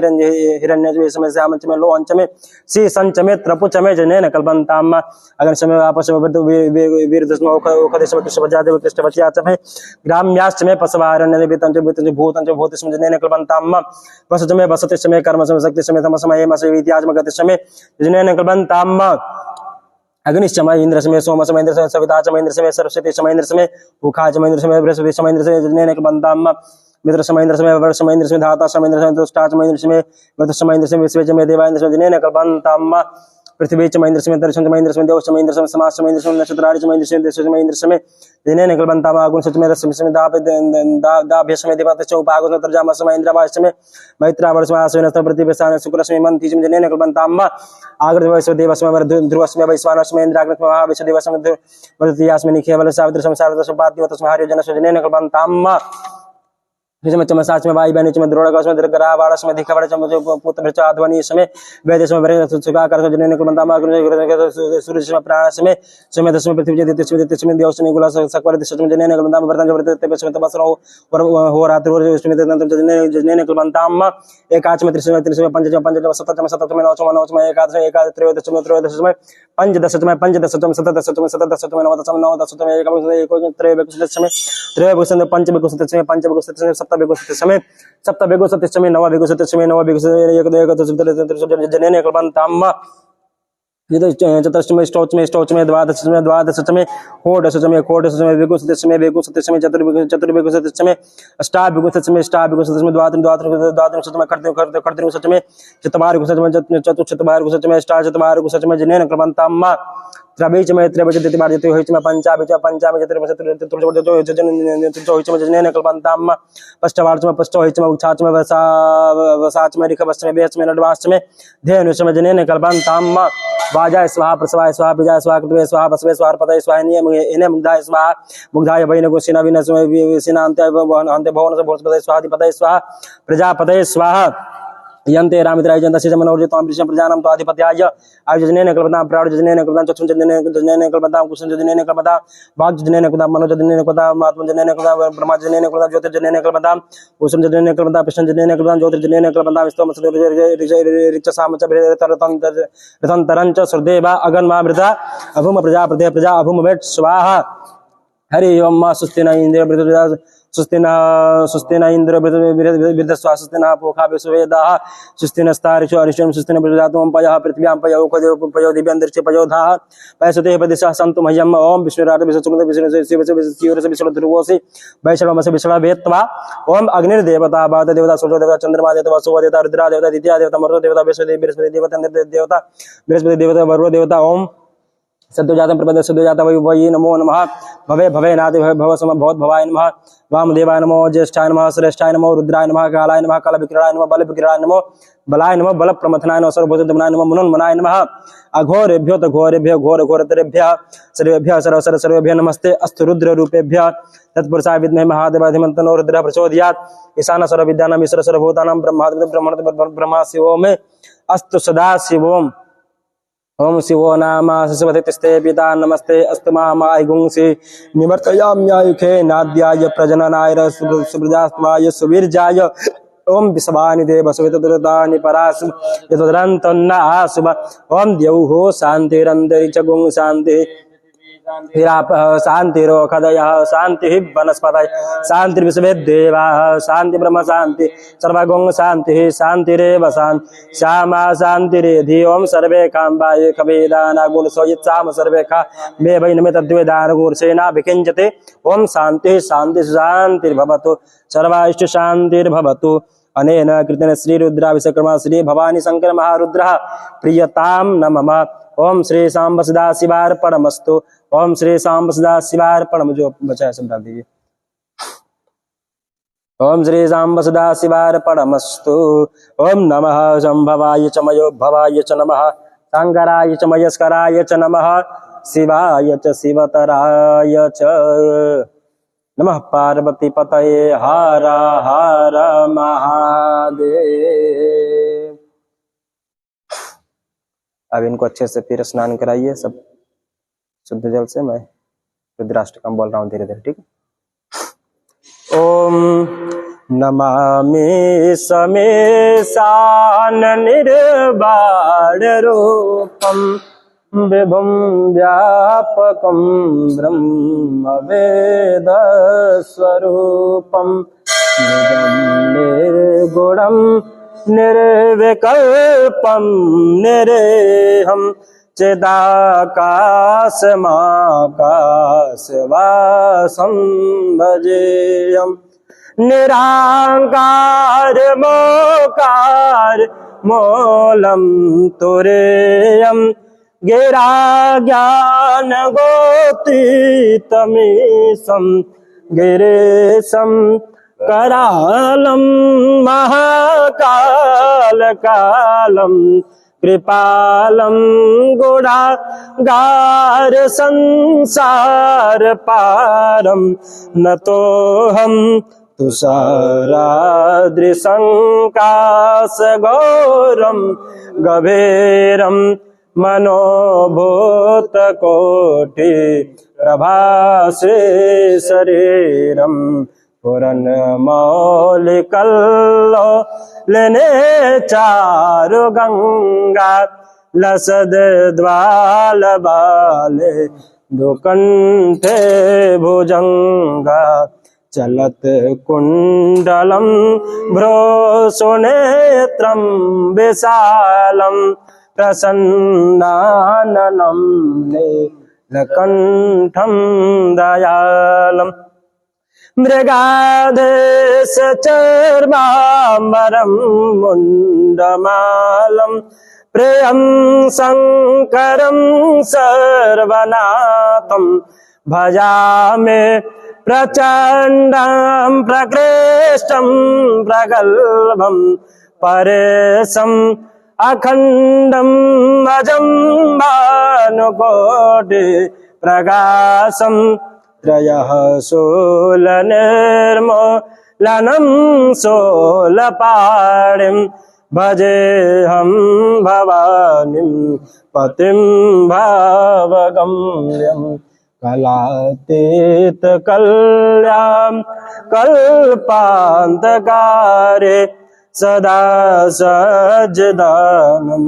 हिरण्यस्मे श्यामंचमे लोहंचमे शीसंचमे त्रपुचमे जनेन कल्पन्ताम् अग्निशमे आपस्मे वीरदस्मे ओखदेशमे कृष्णभजादेव कृष्णभच्याचमे ग्राम्याश्चमे पशवारण्यमे वितंचमे भूतंचमे भूतिस्मे जनेन कल्पन्ताम् वसचमे वसतिश्चमे कर्मचमे शक्तिश्चमे तमसमे हेमश्चमे विद्याचमे गतिश्चमे जनेन कल्पन्ताम् अग्निश्चमे इंद्रश्चमे सोमश्चमे इंद्रश्चमे सविताचमे इंद्रश्चमे सरस्वतीश्चमे इंद्रश्चमे उखाचमे इंद्रश्चमे बृहस्पतिश्चमे इंद्रश्चमे जनेन कल्पन्ताम् मित्रश्चमे इंद्रश्चमे वर्षश्चमे इंद्रश्चमे धाताश्चमे इंद्रश्चमे दुष्टाश्चमे इंद्रश्चमे वृतश्चमे इंद्रश्चमे विश्वेश्चमे देवा इंद्रश्चमे जनेन कल्पन्ताम् पृथ्वीचमे इंद्रश्चमे दर्शनचमे इंद्रश्चमे देवश्चमे इंद्रश्चमे समाश्चमे इंद्रश्चमे नक्षत्राणिचमे इंद्रश्चमे देशश्चमे इंद्रश्चमे जनेन कल्पन्ताम् आगुंसचमे रश्मिश्चमे दाभ्यश्चमे देवतश्चमे उपागुंसचमे तर्जामश्चमे इंद्रावाश्चमे मैत्रावर्षमे आश्विनश्चमे प्रतिपस्ताने शुक्रश्चमे मंथीश्चमे जनेन कल्पन्ताम् आगर्धवैश्व देवश्चमे ध्रुवश्चमे वैश्वानश्चमे इंद्राग्निश्चमे महाविश्व देवश्चमे वृत्तियाश्चमे निखेवल सावित्रश्चमे शारदश्चमे पार्थिवश्चमे हरिजनश्चमे जनेन कल्पन्ताम् हिजमचमे साचमे वायुबनिचमे द्रोणकश्मे दीर्घरावाणश्मे दिखवडचमे पुत्रभृचाध्वनिश्चमे वेदश्चमे वरेण्यसुखाकरश्चमे जनेन कल्पन्ताम् सूर्यश्चमे प्राणश्चमे समेतश्चमे पृथ्वीचमे दित्यश्चमे देवश्चमे कुलसक्वरदिश्चमे जनेन कल्पन्ताम् व्रतञ्चमे तपस्रो होरात्रोश्चमे जनेन कल्पन्ताम् एकाचमे त्रिश्चमे पंचचमे सप्तचमे नवचमे एकादशमे त्रयोदशमे पंचदशमे शतदशमे नवदशमे एकविंशतिश्चमे पंचविंशतिश्चमे सप्तविंशतिश्चमे नवविंशतिश्चमे जनेन कल्पन्ताम् चतुष्टमे ष्टोचमे द्वादशमे षोडशमे विंशतिमे विंशतिमे चतुर्विंशतिमे अष्टाविंशतिमे द्वात्रिंशतमे खर्त्रिंशतमे चतुश्शतमे अष्टाशतमे जनेन कृपन्ताम् त्रयीचमे त्रयीचमे पंचामे चतुर्विंशतिमे जनेन कृपन्ताम् पष्टवार्चमे उच्छाचमे वसाचमे ऋखवश्चमे वेश्चमे नडवाश्चमे धेनुश्चमे जनेन कृपन्ताम् वाजाय स्वाहा प्रसवाय स्वाहा विजाय स्वाहा कृतवे स्वाहा बसवे स्वाहा पतये स्वाहा इने मुग्धाय स्वाहा मुग्धाय वैनगो सेना विनाशान्ते भवन भवनपतये स्वाहा अधिपतये स्वाहा प्रजापतये स्वाहा यन्ते रामित्राय जन्तस्य मनोर्जितां वृषं प्रजानां तो अधिपत्याय आयुजनेन कल्पतां प्राणजनेन कल्पतां चक्षुजनेन कल्पतां कुसुमजनेन कल्पतां वाग्जनेन कल्पतां मनोजनेन कल्पतां आत्मजनेन कल्पतां ब्रह्मजनेन कल्पतां ज्योतिर्जनेन कल्पतां कुसुमजनेन कल्पतां कृष्णजनेन कल्पतां ज्योतिर्जनेन कल्पतां स्तोमसृक्षसामच रथन्तरञ्च श्रद्धेवा अगन्मामृता अभूम प्रजापते प्रजा अभूम वेट् स्वाहा हरि ओम स्वस्ति न इंद्र स्वस्ति न इंद्र वृद्धस्वा स्वस्ति न पोखा विश्ववेदाः स्वस्ति नस्तारिषु अरिष्टं स्वस्ति न प्रजातों पयः पृथिव्यां पयो पयो दिव्यन्तरिक्षे पयोधाः पयसुते प्रदिशः सन्तु मह्यम् ओम विष्णुराज विष्णुसुत विष्णुध्रुवोऽसि वैष्णवमसि विष्णवेत्वा ओम अग्निर्देवता वाद देवता सूर्य देवता चंद्रमा देवता सुव देवता रुद्रा देवता द्वितीया देवता मरुत देवता बृहस्पति देवता वरुण देवता ओम सद्योजातं प्रपद सद्योजाता वै नमो नमः भवे भवे नादि भव सम भवत भवाय नमः वामदेवाय नमो ज्येष्ठाय नमः श्रेष्ठाय नमो रुद्राय नमः कालाय नमः काल विक्राय नमः बल विक्राय नमो बलाय नमः बल प्रमथनाय नमः सर्वभूतमनाय नमः मुनोन्मनाय नमः अघोरेभ्यो तो घोरेभ्यो घोर घोरतरेभ्यः सर्वेभ्यः सर्वेभ्यः नमस्ते अस्तु रुद्र रूपेभ्यः तत्पुरुषाय विद्महे महादेवाय धीमहि तन्नो रुद्रः प्रचोदयात् ईशान सर्वविद्यानां ईश्वर सर्वभूतानां ब्रह्मा शिवो मे अस्तु सदा शिवोम ओम शिवो नाम सरस्वती पिता नमस्ते अस्तु माय गुंसि निवर्तयाम्यायुखे नाद्याय प्रजननाय सुप्रजास्त्वाय सुवीर्याय ओम विश्वानि देव सुवितदुरतानि परासु यतदरन्तन्न आसुभ ओम द्यौः शान्तिरन्तरिक्ष गुं शान्तिः हिरापः शान्तिरोखदयः शान्तिः वनस्पतयः शान्तिर्विश्वेदेवाः शान्ति ब्रह्म शान्ति सर्वगुं शान्तिः शान्तिरेव शान्ति श्यामा शान्तिरेधि ओम सर्वे काम्बाये कवेदानागुणसोयित्साम सर्वे का मे वै नमे तद्वेदानुगुणसेना विकिञ्चते ओम शान्तिः शान्तिः शान्तिर्भवतु सर्वाइष्ट शान्तिर्भवतु अनेन कृतेन श्रीरुद्राभिषेकर्मा श्री भवानी शंकर महारुद्रः प्रियतां न मम ओम श्री सांब सदा शिवार्पणमस्तु ओम श्री सांब सदा शिवार्पणम जो बचा सब डाल दीजिए ओम श्री सांब सदा शिवार्पणमस्तु ओम नमः संभवाय च मयो भवाय च नमः शंकराय च मयस्कराय च नमः शिवाय च शिवतराय च नमः पार्वती पतये हर हर महादेव। अब इनको अच्छे से फिर स्नान कराइए सब शुद्ध जल से। मैं रुद्राष्टकम बोल रहा हूँ धीरे धीरे, ठीक है। ओम नमामि समेशान निर्वाण रूपम विभुं व्यापकं ब्रह्म वेद स्वरूपं निर्गुणं निर्विकल्पं निरेहं चिदाकाशमाकाशवासं भजेयम् निराकार मोकार मूलं तुरेयम् गिरा ज्ञान गोतीतमीशं गिरीशं करालं महाकाल कालं कृपालं गुणागार संसार पारं नतोऽहं तुषाराद्रिसङ्काशगौरं गभीरं मनोभूतकोटि प्रभासे शरीरं पुरन्मौलिकल्लोलने चारुगङ्गा लसद्वालबाले दुकण्ठे भुजङ्गा चलत कुण्डलं भ्रोसुनेत्रं विशालं प्रसन्नाननं नीलकण्ठं दयालम् मृगाधीशचर्माम्बरं मुण्डमालं प्रियं शङ्करं सर्वनाथं भजामि प्रचण्डं प्रकृष्टं प्रगल्भं परेशम् अखण्डं अजं भानुकोटि प्रकाशम् त्रयः शूलनिर्मूलनं शूलपाणिं भजेऽहं भवानीं पतिं भावगम्यं कलातीतकल्यां कल्पान्तकारे सदा सज्जदानं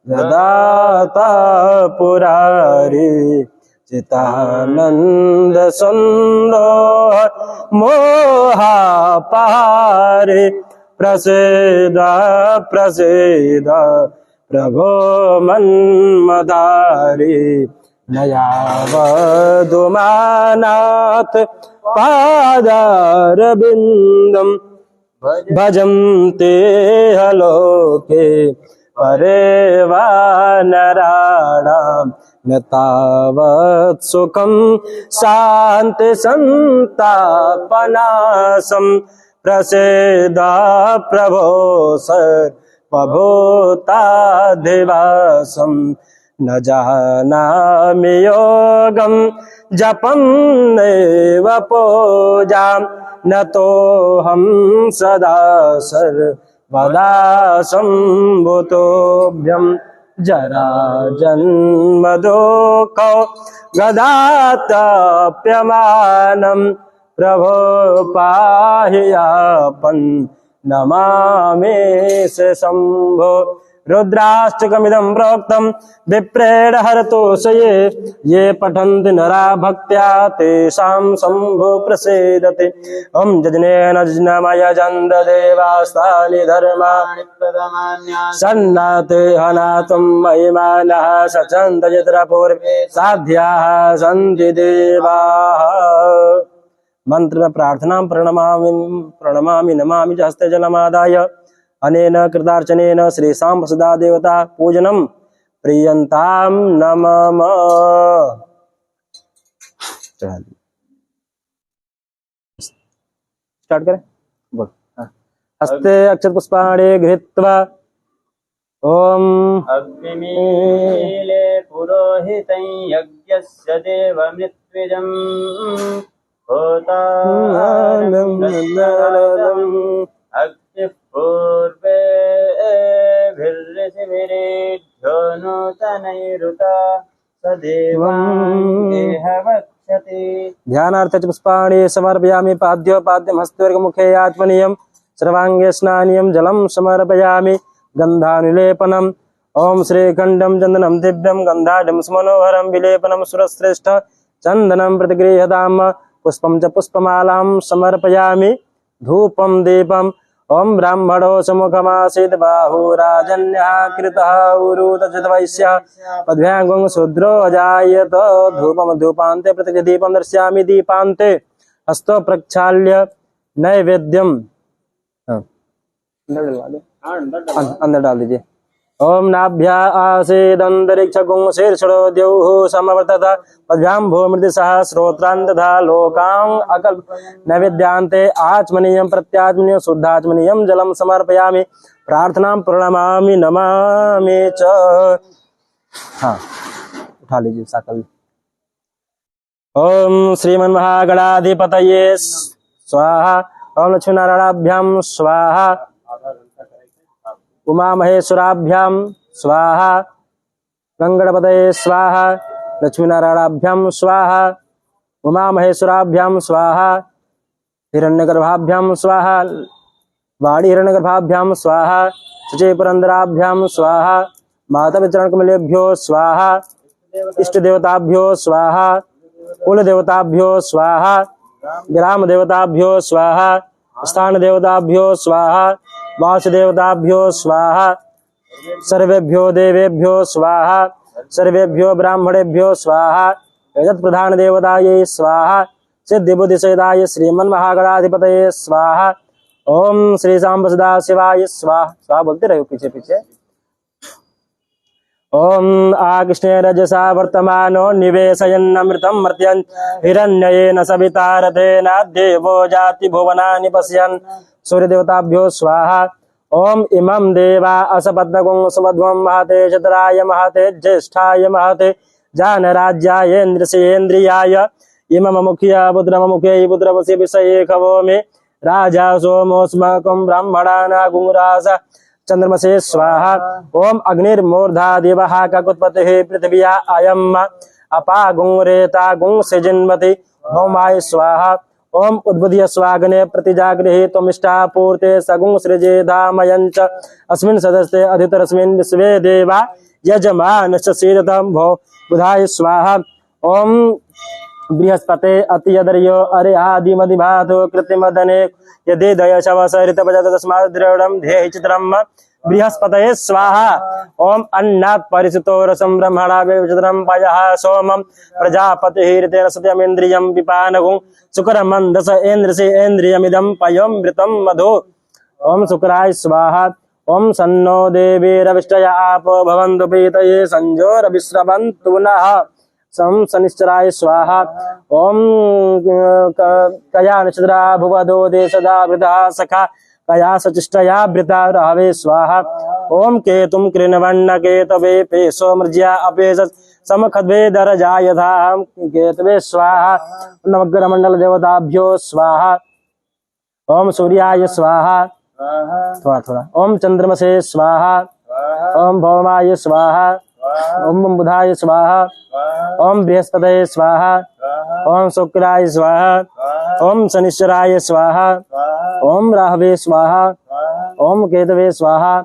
ददाता पुरारी चितानंद सुंदोह मोहापारे प्रसीद प्रसीद प्रभो मन्मदारी नयावधुमानाथ पादारविन्दं भजन्ते हलोके परे वा नराणाम् न तावत् सुखं शान्ति सन्तापनाशं प्रसीद प्रभो सर्वभूताधिवासं न जानामि योगं जपं नैव पूजां न तोऽहं सदा सर्वदा सम्भुतोऽभ्यम् जरा जन्म दुःखो गदाताप्यमानं प्रभो पाहि यापन् नमामि से शम्भो रुद्राष्टकमिदं प्रोक्तं विप्रेण हरतोषये ये पठन्ति नरा भक्त्या तेषां शम्भो प्रसीदति ॐ यज्ञेन यजन्त देवास्तानि धर्माणि सन्नाते हनातुं महिमानः सचन्त यत्र पूर्वे साध्याः सन्ति देवाः। मंत्र में प्रार्थना प्रणमामि नमामि च हस्ते जलमादाय अनेन कृतार्चनेन श्रीशां सदा देवता पूजनम प्रियंताम नमः। स्टार्ट करें। बोल। हस्ते अक्षत पुष्पाणि गृहीत्वा ओम अग्निमीले पुरोहितं यज्ञस्य देवमृत्विजम् होतारम् अग्निः पूर्वेभिर्ऋषिभिरेभ्यो नूतनैरुता सदेवं देहवक्षति। ध्यानार्थ च पुष्पाणि समर्पयामि पाद्योपाद्यं हस्तवर्गमुखे आत्मनीयं सर्वांगे स्नानीयं जलं समर्पयामि गन्धानुलेपनम् ओम श्रीखण्डं चन्दनं दिव्यं गन्धाढ्यं सुमनोहरं विलेपनं सुरश्रेष्ठ चन्दनं प्रतिगृह्यताम् पुष्पं च पुष्पमालां समर्पयामि धूपं दीपम् ओम ब्राह्मणो समुखमासीत् बाहुराजन्यः कृतः उरुतचितवैश्यः पद्भ्याङ्गं शूद्रो अजायत धूपं धूपान्ते प्रतिदीपं दर्शयामि दीपान्ते हस्तो प्रक्षाल्य नैवेद्यम अंदर डाल दीजिए। ओम नाभ्या आसीदन्तरिक्षगुं शीर्षो द्यौः समवर्तत पद्भ्यां भूमृतिसह श्रोत्रान्तधा लोकां अकल्प नैवेद्यान्ते आचमनीयं प्रत्याचमनीयं शुद्धाचमनीयं जलं समर्पयामि प्रार्थनां प्रणमामि नमामि च। हाँ उठा लीजिए साकल। ओम श्रीमन्महागणाधिपतये स्वाहा ओम लक्ष्मीनारायणाभ्यां स्वाहा उमा महेश्वराभ्यां स्वाहा गंगणपतये स्वाहा लक्ष्मीनारायणाभ्यां स्वाहा उमा महेश्वराभ्यां स्वाहा हिरण्यगर्भाभ्यां स्वाहा वाणी हिरण्यगर्भाभ्यां स्वाहा शुचि पुरंदराभ्यां स्वाहा माता चरणकमलेभ्यो स्वाहा इष्ट देवताभ्यो स्वाहा कुल देवताभ्यो स्वाहा ग्राम देवताभ्यो स्वाहा स्थान देवताभ्यो स्वाहा वासुदेवताभ्यो स्वाहा सर्वेभ्यो देवेभ्यो स्वाहा सर्वेभ्यो ब्राह्मणेभ्यो स्वाहा एतत् प्रधान देवतायै स्वाहा सिद्धिबुद्धिसेदाय श्रीमन्महागणाधिपतये स्वाहा ओम श्री सांब सदा शिवाय स्वाहा स्वाहा बोलते रहो पीछे पीछे ओम आकृष्णे रजसा वर्तमानो निवेशयन्नमृतं मर्त्यन् हिरण्ययेन सविता रथेन देवो जाति भुवनानि पश्यन् सूर्यदेवताभ्यो स्वाहा ओम इमं देवा असपत्नगुं सुमध्वं महते चतुराय महते ज्येष्ठाय महते जानराज्याय इन्द्रसेन्द्रियाय इमं मुख्य पुत्रममुखे पुत्रवस्य विषये खवो मे राजा सोमोऽस्माकं ब्राह्मणाना गुंरास चंद्रमसे स्वाहा ओम अग्निर्मूर्धा देवः ककुत्पतिः पृथिव्या अयम् अपा गुंरेता गुं सृजन्मति भौमाय स्वाहा ओम उद्बुद्ध्य स्वागने प्रतिजागृहे त्वमिष्टा पूर्ते सगुं सृजेधामयञ्च अस्मिन् सदस्ते अधितरस्मिन् विश्वे देवा यजमानश्च सीदतं भो बुधाय स्वाहा ओम बृहस्पते अतियदर्यो अरिहादिमधिभातो कृतिमदने यदि दयशवसरितपजत तस्मात् दृढं ध्येहि चित्रम् बृहस्पतये स्वाहा ओम अन्नात् परिसुतो रसं ब्रह्मणा विचित्रं पयः सोमं प्रजापतिः ऋतेन सत्यमिन्द्रियं पिपानगुं शुक्रमन्दस इन्द्रसे इन्द्रियमिदं पयोमृतं मधु ओम शुक्राय स्वाहा ओम सन्नो देवीरविष्टय आपो भवन्तु पीतये संजोरविश्रवन्तु नः सं शनिश्चराय स्वाहा ओम कया नक्षत्रा भुवदो देशदा वृता सखा कया सचिष्टया वृता रहवे स्वाहा ओम केतुं कृणवन्न केतवे पेशो मृज्या अपेश समखद्वे दरजा यथा केतवे स्वाहा नवग्रहमंडल देवताभ्यो स्वाहा ओम सूर्याय स्वाहा थोड़ा थोड़ा ओम चंद्रमसे स्वाहा ओम भौमाय स्वाहा ओम बुधाय स्वाहा ओम बृहस्पतये स्वाहा ओम शुक्राय स्वाहा ओम शनिश्चराय स्वाहा ओम राहवे स्वाहा ओम केतवे स्वाहा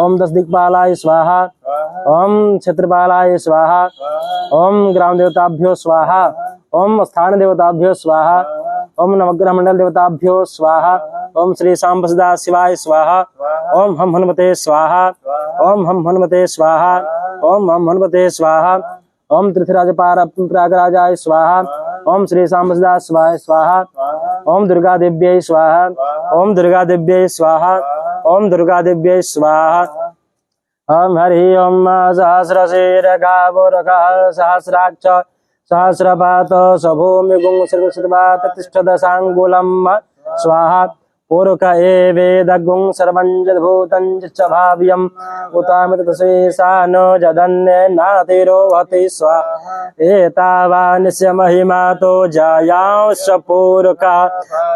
ओम दश दिक्पालाय स्वाहा ओम क्षेत्रपालाय स्वाहा ओम ग्राम देवताभ्यो स्वाहा ओम स्थान देवताभ्यो स्वाहा ओम नवग्रह मंडल देवताभ्यो स्वाहा ओम श्री सांब सदा शिवाय स्वाहा ओम हम हनुमते स्वाहा ओम हम हनुमते स्वाहा ओम हम हनुमते स्वाहा ओम तीर्थराज प्रयागराजाय स्वाहा ओम श्री सांब सदा शिवाय स्वाहा ओम दुर्गा देव्यै स्वाहा ओम दुर्गा देव्यै स्वाहा ओम दुर्गा देव्यै स्वाहा ओम हरि ओम सहस्रशीर गावोरगः सहस्राक्ष सहस्रपात सभूमिगुं सर्वसर्वात् तिष्ठदशाङ्गुलम् स्वाहा पूर्वक एवेदगुं सर्वं यद्भूतं च भाव्यम् उतामितशेषा न जदन्ये नातिरोहति स्वाहा एतावानस्य महिमातो जायांश पूर्वका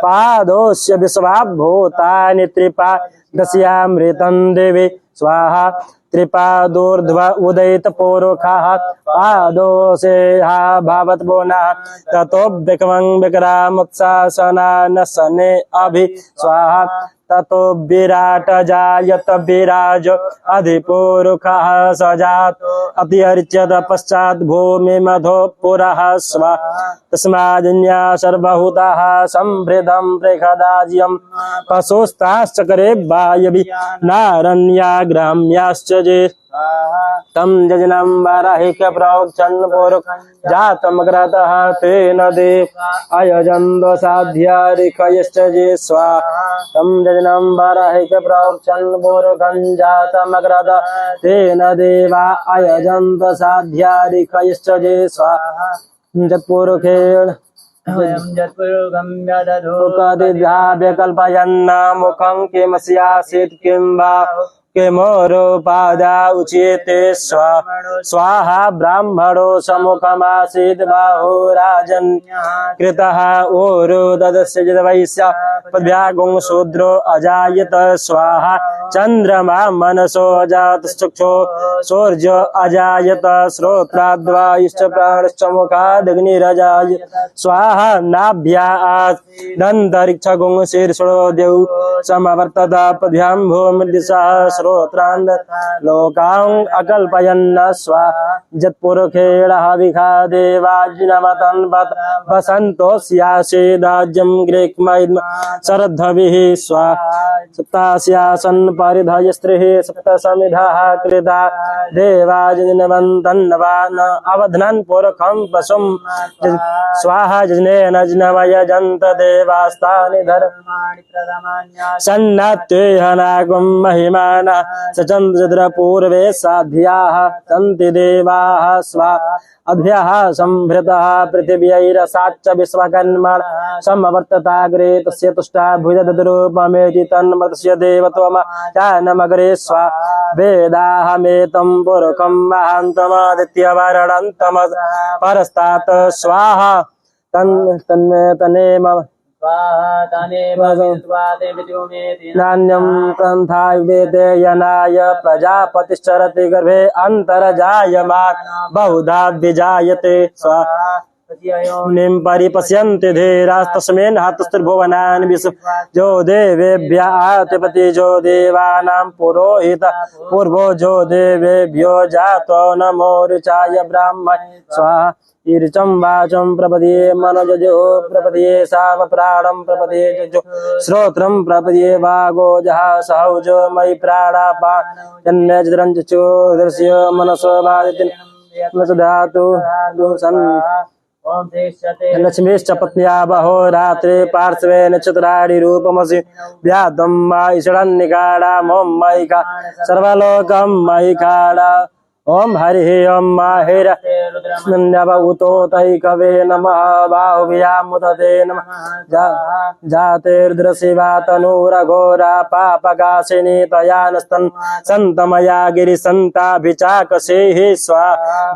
पादोस्य विश्वाभूतानि त्रिपादस्यामृतं देवी स्वाहा त्रिपादोर्ध्व उदयित पूर्वकः पादोसे हा भावत बोनः ततो विक्रमं विक्रामुत्सासनान सने अभि स्वाहा ततो विराट जायत विराज अधिपूर्वकः सजात अतिरिच्यत पश्चात् भूमि मधो पुरः स्वाहा तस्माद्न्या सर्वभूताः संवृद्धं प्रेखदाज्यं पशुस्ताश्चक्रे वायवि नारण्या ग्राम्याश्च जे तम जजनम वाराहिक प्रोक्षन् पूर्वक जातमग्रतः तेन देव अयजन्द साध्यारिकयश्च जे स्वाहा तम जजनम वाराहिक प्रोक्षन् पूर्वकं जातमग्रतः तेन देवा अयजन्द साध्यारिकयश्च जे स्वाहा जत्पूर्वकेण कल्पयन्न मुखं किमस्यासीत् किं वा किमोरुपादा उच्यते स्वाहा ब्राह्मणो समुखमासीत् बाहो राजन् कृतः ऊरु ददस्य जदवैश्य पद्भ्यागुं शूद्रो अजायत स्वाहा चन्द्रमा मनसो अजातश्चक्षो सूर्यो अजायत श्रोत्राद्वा इष्टप्राणश्च मुखादग्निरजायत स्वाहा नाभ्या दन्तरिक्षगुं शीर्षो द्यौ समवर्तत पद्भ्यां भूमिर्दिशः श्रोत्रान् लोकां अकल्पयन्न स्वाहा जत्पुरुखेणः विखा देवाज्ञमतन् वसन्तोऽस्यासीदाज्यं ग्रीक्मैद्म शरद्धविः स्वाहा सप्तास्यासन् परिधय स्त्रीः सप्त समिधाः कृता देवाजिनवन्तन्नवान अवध्नन् पुरखं पशुं स्वाहा जनेन जन्त देवास्तानि कर्माणि प्रथमान्या सन्नत्तेहनागं महिमानः सचन्द्रपूर्वे साध्याः सन्ति देवाः स्वा अभ्यः संभृतः पृथिव्यैरसाच्च विश्वकर्मण समवर्तताग्रे तस्य तुष्टा भुजदरूपमेति तन्मतस्य देवत्वमग्रे स्वा वेदाहमेतं पुरुखं महान्तमादित्यवरणं परस्तात् स्वाहा तन्मे तनेम स्वाहा तनेव विद्वा देवत्योमेति नान्यं प्रन्था वेदे यनाय प्रजापतिश्चरति गर्भे अन्तर्जायमान् बहुधा विजायते स्वाहा निं परिपश्यन्ति धीरास्तस्मिन् हतस्त्रिभुवनानि विश्व जो देवेभ्य आतिपति जो देवानां पुरोहितः पूर्वो जो देवेभ्यो जातो नमो ऋचाय ब्राह्मण स्वाहा ईर्चं वाचं प्रपदये मनोजो प्रपदये साम प्राणं प्रपदये जो श्रोत्रं प्रपदये वागोजः सहौज मयि प्राणापा जन्मे चिद्रञ्चो दृश्य मनसो वादितिं धातु दुसन् ओम देश्यते लक्ष्मीश्च पत्न्या बहो रात्रे पार्श्वे नक्षत्राणि रूपमसि व्याधं मा ईषणन्निकाडा मों मयिका सर्वलोकं मयिकाडा ओम हरिः ओम माहिर नव तैकवे नमः बाहुव्यामुदते नमः जाते रुद्रशिवा तनूरघोरा पापकाशिनी तयानस्तन् सन्तमया गिरिसन्ताभिचाकसेः स्वा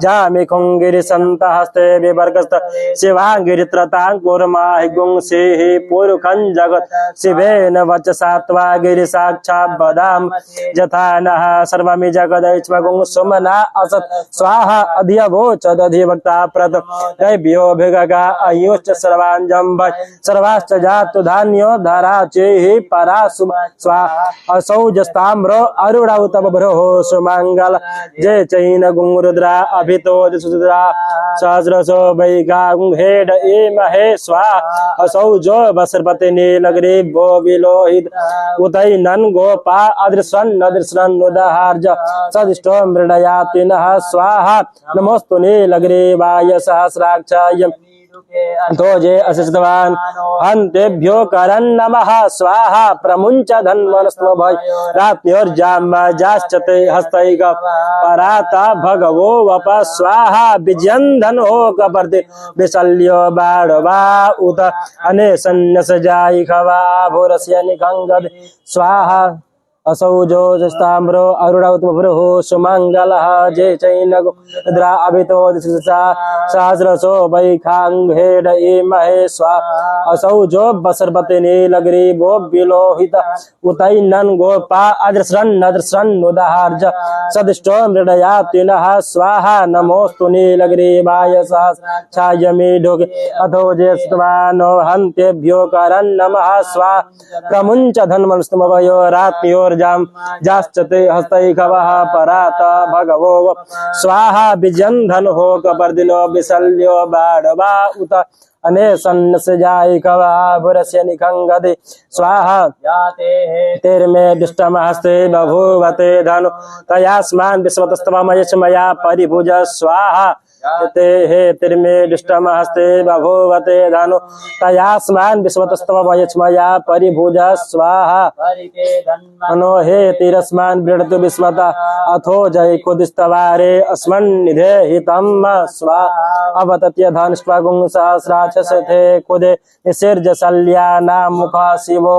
जामिखुं गिरिसन्तहस्ते विवर्गस्त शिवाङ्गिरित्रताङ्कुर्माहि गुंसेः पुरुखं जगत् शिवेन वचसा त्वा गिरिसाक्षात् वदाम यथा नः सर्वमि जगदैक्ष्मगुं सुमना असत स्वाहा अधिवोचदधिवक्ता प्रत दैव्योभिगगा अयुश्च सर्वाञ्जम्भ सर्वाश्च जातु धान्यो धराचेहि परासु स्वाहा असौजस्ताम्रो अरुणौ तव भ्रोः सुमङ्गल जय चैन गुंरुद्रा अभितो दिसुद्रा सहस्रसो वैगांहेड एमहे स्वाहा असौजो बसरपति नीलग्रीवो विलोहित उतैनन् गोपा अदृशन् अदृशन् उदहार्ज सदिष्टो मृडयात् नः स्वाहा नमोस्तु नीलग्रीवाय सहस्राक्षाय तोजे अशिष्टवान् हन्तेभ्यो करन् नमः स्वाहा प्रमुञ्च धन्वनस्त्वभय रात्न्योर्जाम्बजाश्चते हस्तैक पराता भगवो वप स्वाहा विजयन्धनो कपर्ति विशल्यो बाढवा उत अनेसन्नसजायिखवा भोरस्य निखङ्गद स्वाहा असौजो जस्ताम्रो अरुणौतमभ्रुः सुमङ्गलः जय चैनगुद्रा अभितो दिशसा सहस्रसो वैखाङ्घेड इमहे स्वा असौजो बसरपति नीलग्रीवो विलोहित उतैनन् गोपा अदृशन् उदहार्ज सदिष्टो मृडयाति नः स्वाहा नमोस्तु नीलग्रीवाय सहस्राक्षाय मीढुके अथो ज्येष्ठवानो हन्तेभ्यो करन् नमः स्वा प्रमुञ्च धन्वनस्तमवयो रात्योर् जाश्चते हस्तैकवः पराता भगवो स्वाहा विजयन्धनो कपर्दिनो विशल्यो बाढवा उत अनेसन्नसजायिकवः भुरस्य निखङ्गदे स्वाहा तेर्मे दुष्टमहस्ते बभूवते धनु तयास्मान् विश्वतस्तमयश्मया परिभुज स्वाहा ते हे तिर्मे दुष्टमहस्ते बभूवते धनु तयास्मान् विश्वतस्तमयश्मया परिभुज स्वाहा मनो हे तिरस्मान् वृणतु विस्मता अथो जय कुदिस्तवारे अस्मन्निधे हितं स्वाहा अवतत्य धनुष्पगुं सहस्राक्षसथे कुदे निसर्जशल्यानां मुखा शिवो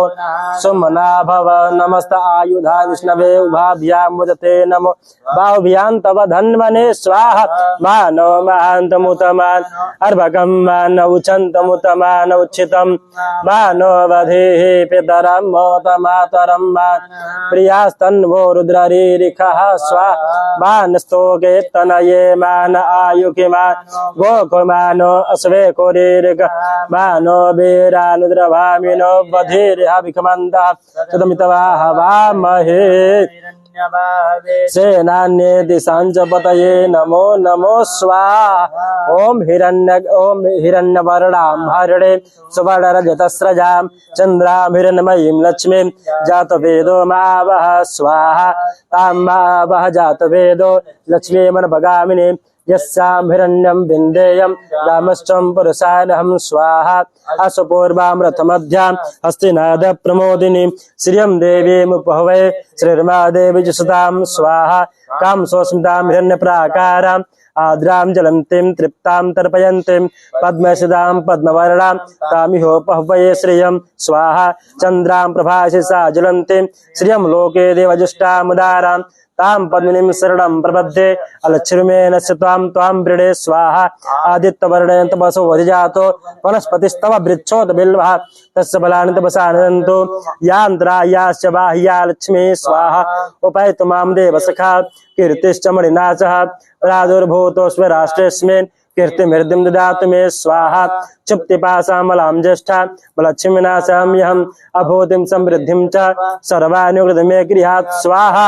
सुमना भव नमस्त आयुधा विष्णवे उभाभ्यां मुदते नमो बाहुभ्यां तव धन्वने स्वाहा मानो महान्तमुतमान् अर्भकं मान उच्छन्तमुतमान उच्छितं मानो वधेः पितरं मोतमातरं मान प्रियास्तन्वो रुद्ररीरिखः स्वाहा मानस्तोके तनये मान आयुकिमान् गोकुमानो अश्वे कोरीरिक मानो वीरानुद्रभामिनो वधीर्हविकमन्दः सुतमितवा हवामहे हिरण्यभावे सेनान्येति सांचपतये नमो नमो स्वाहा ओम हिरण्यवर्णाम्भरणे सुवर्णरजतस्रजां चन्द्रां हिरण्मयीं लक्ष्मीं जातवेदो मावह स्वाहा तां मावह जातवेदो लक्ष्मीमनभगामिनी यस्यां हिरण्यं विन्देयं रामश्चं पुरुषानहं स्वाहा अश्वपूर्वामृतमध्यां हस्तिनाद प्रमोदिनीं श्रियं देवीमुपहवे श्रीर्मादेवी जुषतां स्वाहा कां स्वस्मितां हिरण्यप्राकाराम् आद्रां जलन्तीं तृप्तां तर्पयन्तीं पद्मशिदां पद्मवर्णां तामिहोपहवये श्रियं स्वाहा चन्द्रां प्रभाशिषा ज्वलन्तीं श्रियं लोके देवजुष्टामुदारां तां पद्मिनीं शरणं प्रपद्ये अलक्ष्मीर्मेण त्वां वृणे स्वाहा आदित्यवर्णेन तपसो वधिजातो वनस्पतिस्तव वृक्षोत बिल्वः तस्य फलानि तपसा नदन्तु यान्त्रायाश्च बाह्या लक्ष्मी स्वाहा उपैतु मां देवसखा कीर्तिश्च मणिनाशः प्रादुर्भूतोऽस्मि राष्ट्रेऽस्मिन् कीर्तिमृद्धिं ददातु मे स्वाहा क्षुप्तिपाशामलां ज्येष्ठा बलक्ष्मीनाशाम्यहम् अभूतिं समृद्धिं च सर्वानुग्रह मे गृहात् स्वाहा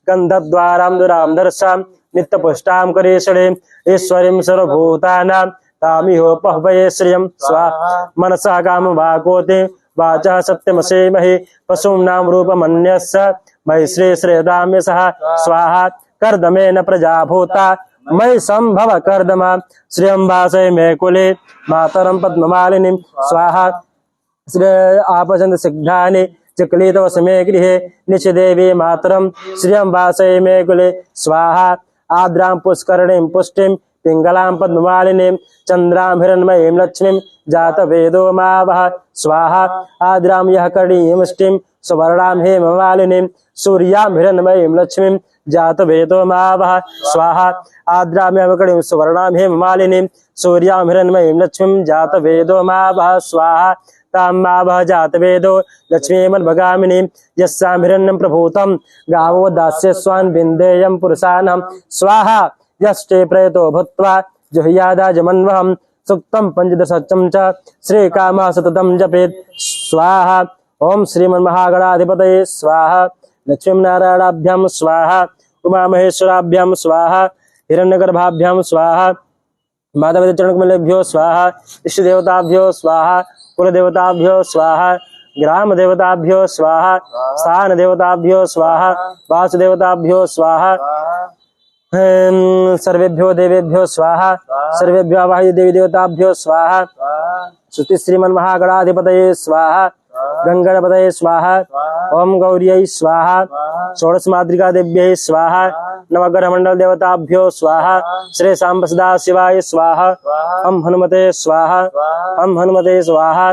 गन्धद्वारां दुरां दर्शां नित्यपुष्टां करेशणे ईश्वरीं सर्वभूतानां तामिहोपहवये श्रियं स्वाहा मनसा कामवाकोते वाचा सत्यमसेमहि पशूनां रूपमन्यस्य मयि श्रेयदाम्यसः स्वाहा कर्दमेन प्रजाभूता मयि संभव कर्दमा श्रियं वासय मे कुले मातरं पद्ममालिनीं स्वाहा श्री आपचन्द सिद्धानि चिक्लितवसमे गृहे निचदेवी मातरं श्रियं वासय मे कुले स्वाहा आद्रां पुष्करणीं पुष्टिं पिङ्गलां पद्ममालिनीं चन्द्रां हिरण्मयीं लक्ष्मीं जातवेदो मावह स्वाहा आद्रां यः करणीयमुष्टिं सुवर्णां हेममालिनीं सूर्यां हिरण्मयीं लक्ष्मीं जातवेदो मावह स्वाहा आद्रां यः करणीं सुवर्णां हेममालिनीं सूर्यां हिरण्मयीं लक्ष्मीं जातवेदो मावह स्वाहा तां मावह जातवेदो लक्ष्मीमन्भगामिनीं यस्यां हिरण्यं प्रभूतं गावो दास्यस्वान् विन्देयं पुरुषाणं स्वाहा यष्टे प्रयतो भूत्वा जुह्यादाजमन्वहं सुक्तं पञ्चदशचं च श्रीकामः सततं जपेत् स्वाहा ओम श्रीमन्महागणाधिपतये स्वाहा लक्ष्मीनारायणाभ्यां स्वाहा उमामहेश्वराभ्यां स्वाहा हिरण्यगर्भाभ्यां स्वाहा माधवचरणकमलेभ्यो स्वाहा इष्टदेवताभ्यो स्वाहा कुलदेवताभ्यो स्वाहा ग्रामदेवताभ्यो स्वाहा स्थानदेवताभ्यो स्वाहा वासुदेवताभ्यो स्वाहा सर्वेभ्यो देवेभ्यो स्वाहा सर्वेभ्यो आवाह्य देवी देवताभ्यो स्वाहा श्रुति श्रीमन्महागणाधिपतये स्वाहा गंगणपतये स्वाहा ओम गौर्यै स्वाहा षोडश मातृका देव्यै स्वाहा नवग्रह मंडल देवताभ्यो स्वाहा श्री सांब सदा शिवाय स्वाहा ओम हनुमते स्वाहा ओम हनुमते स्वाहा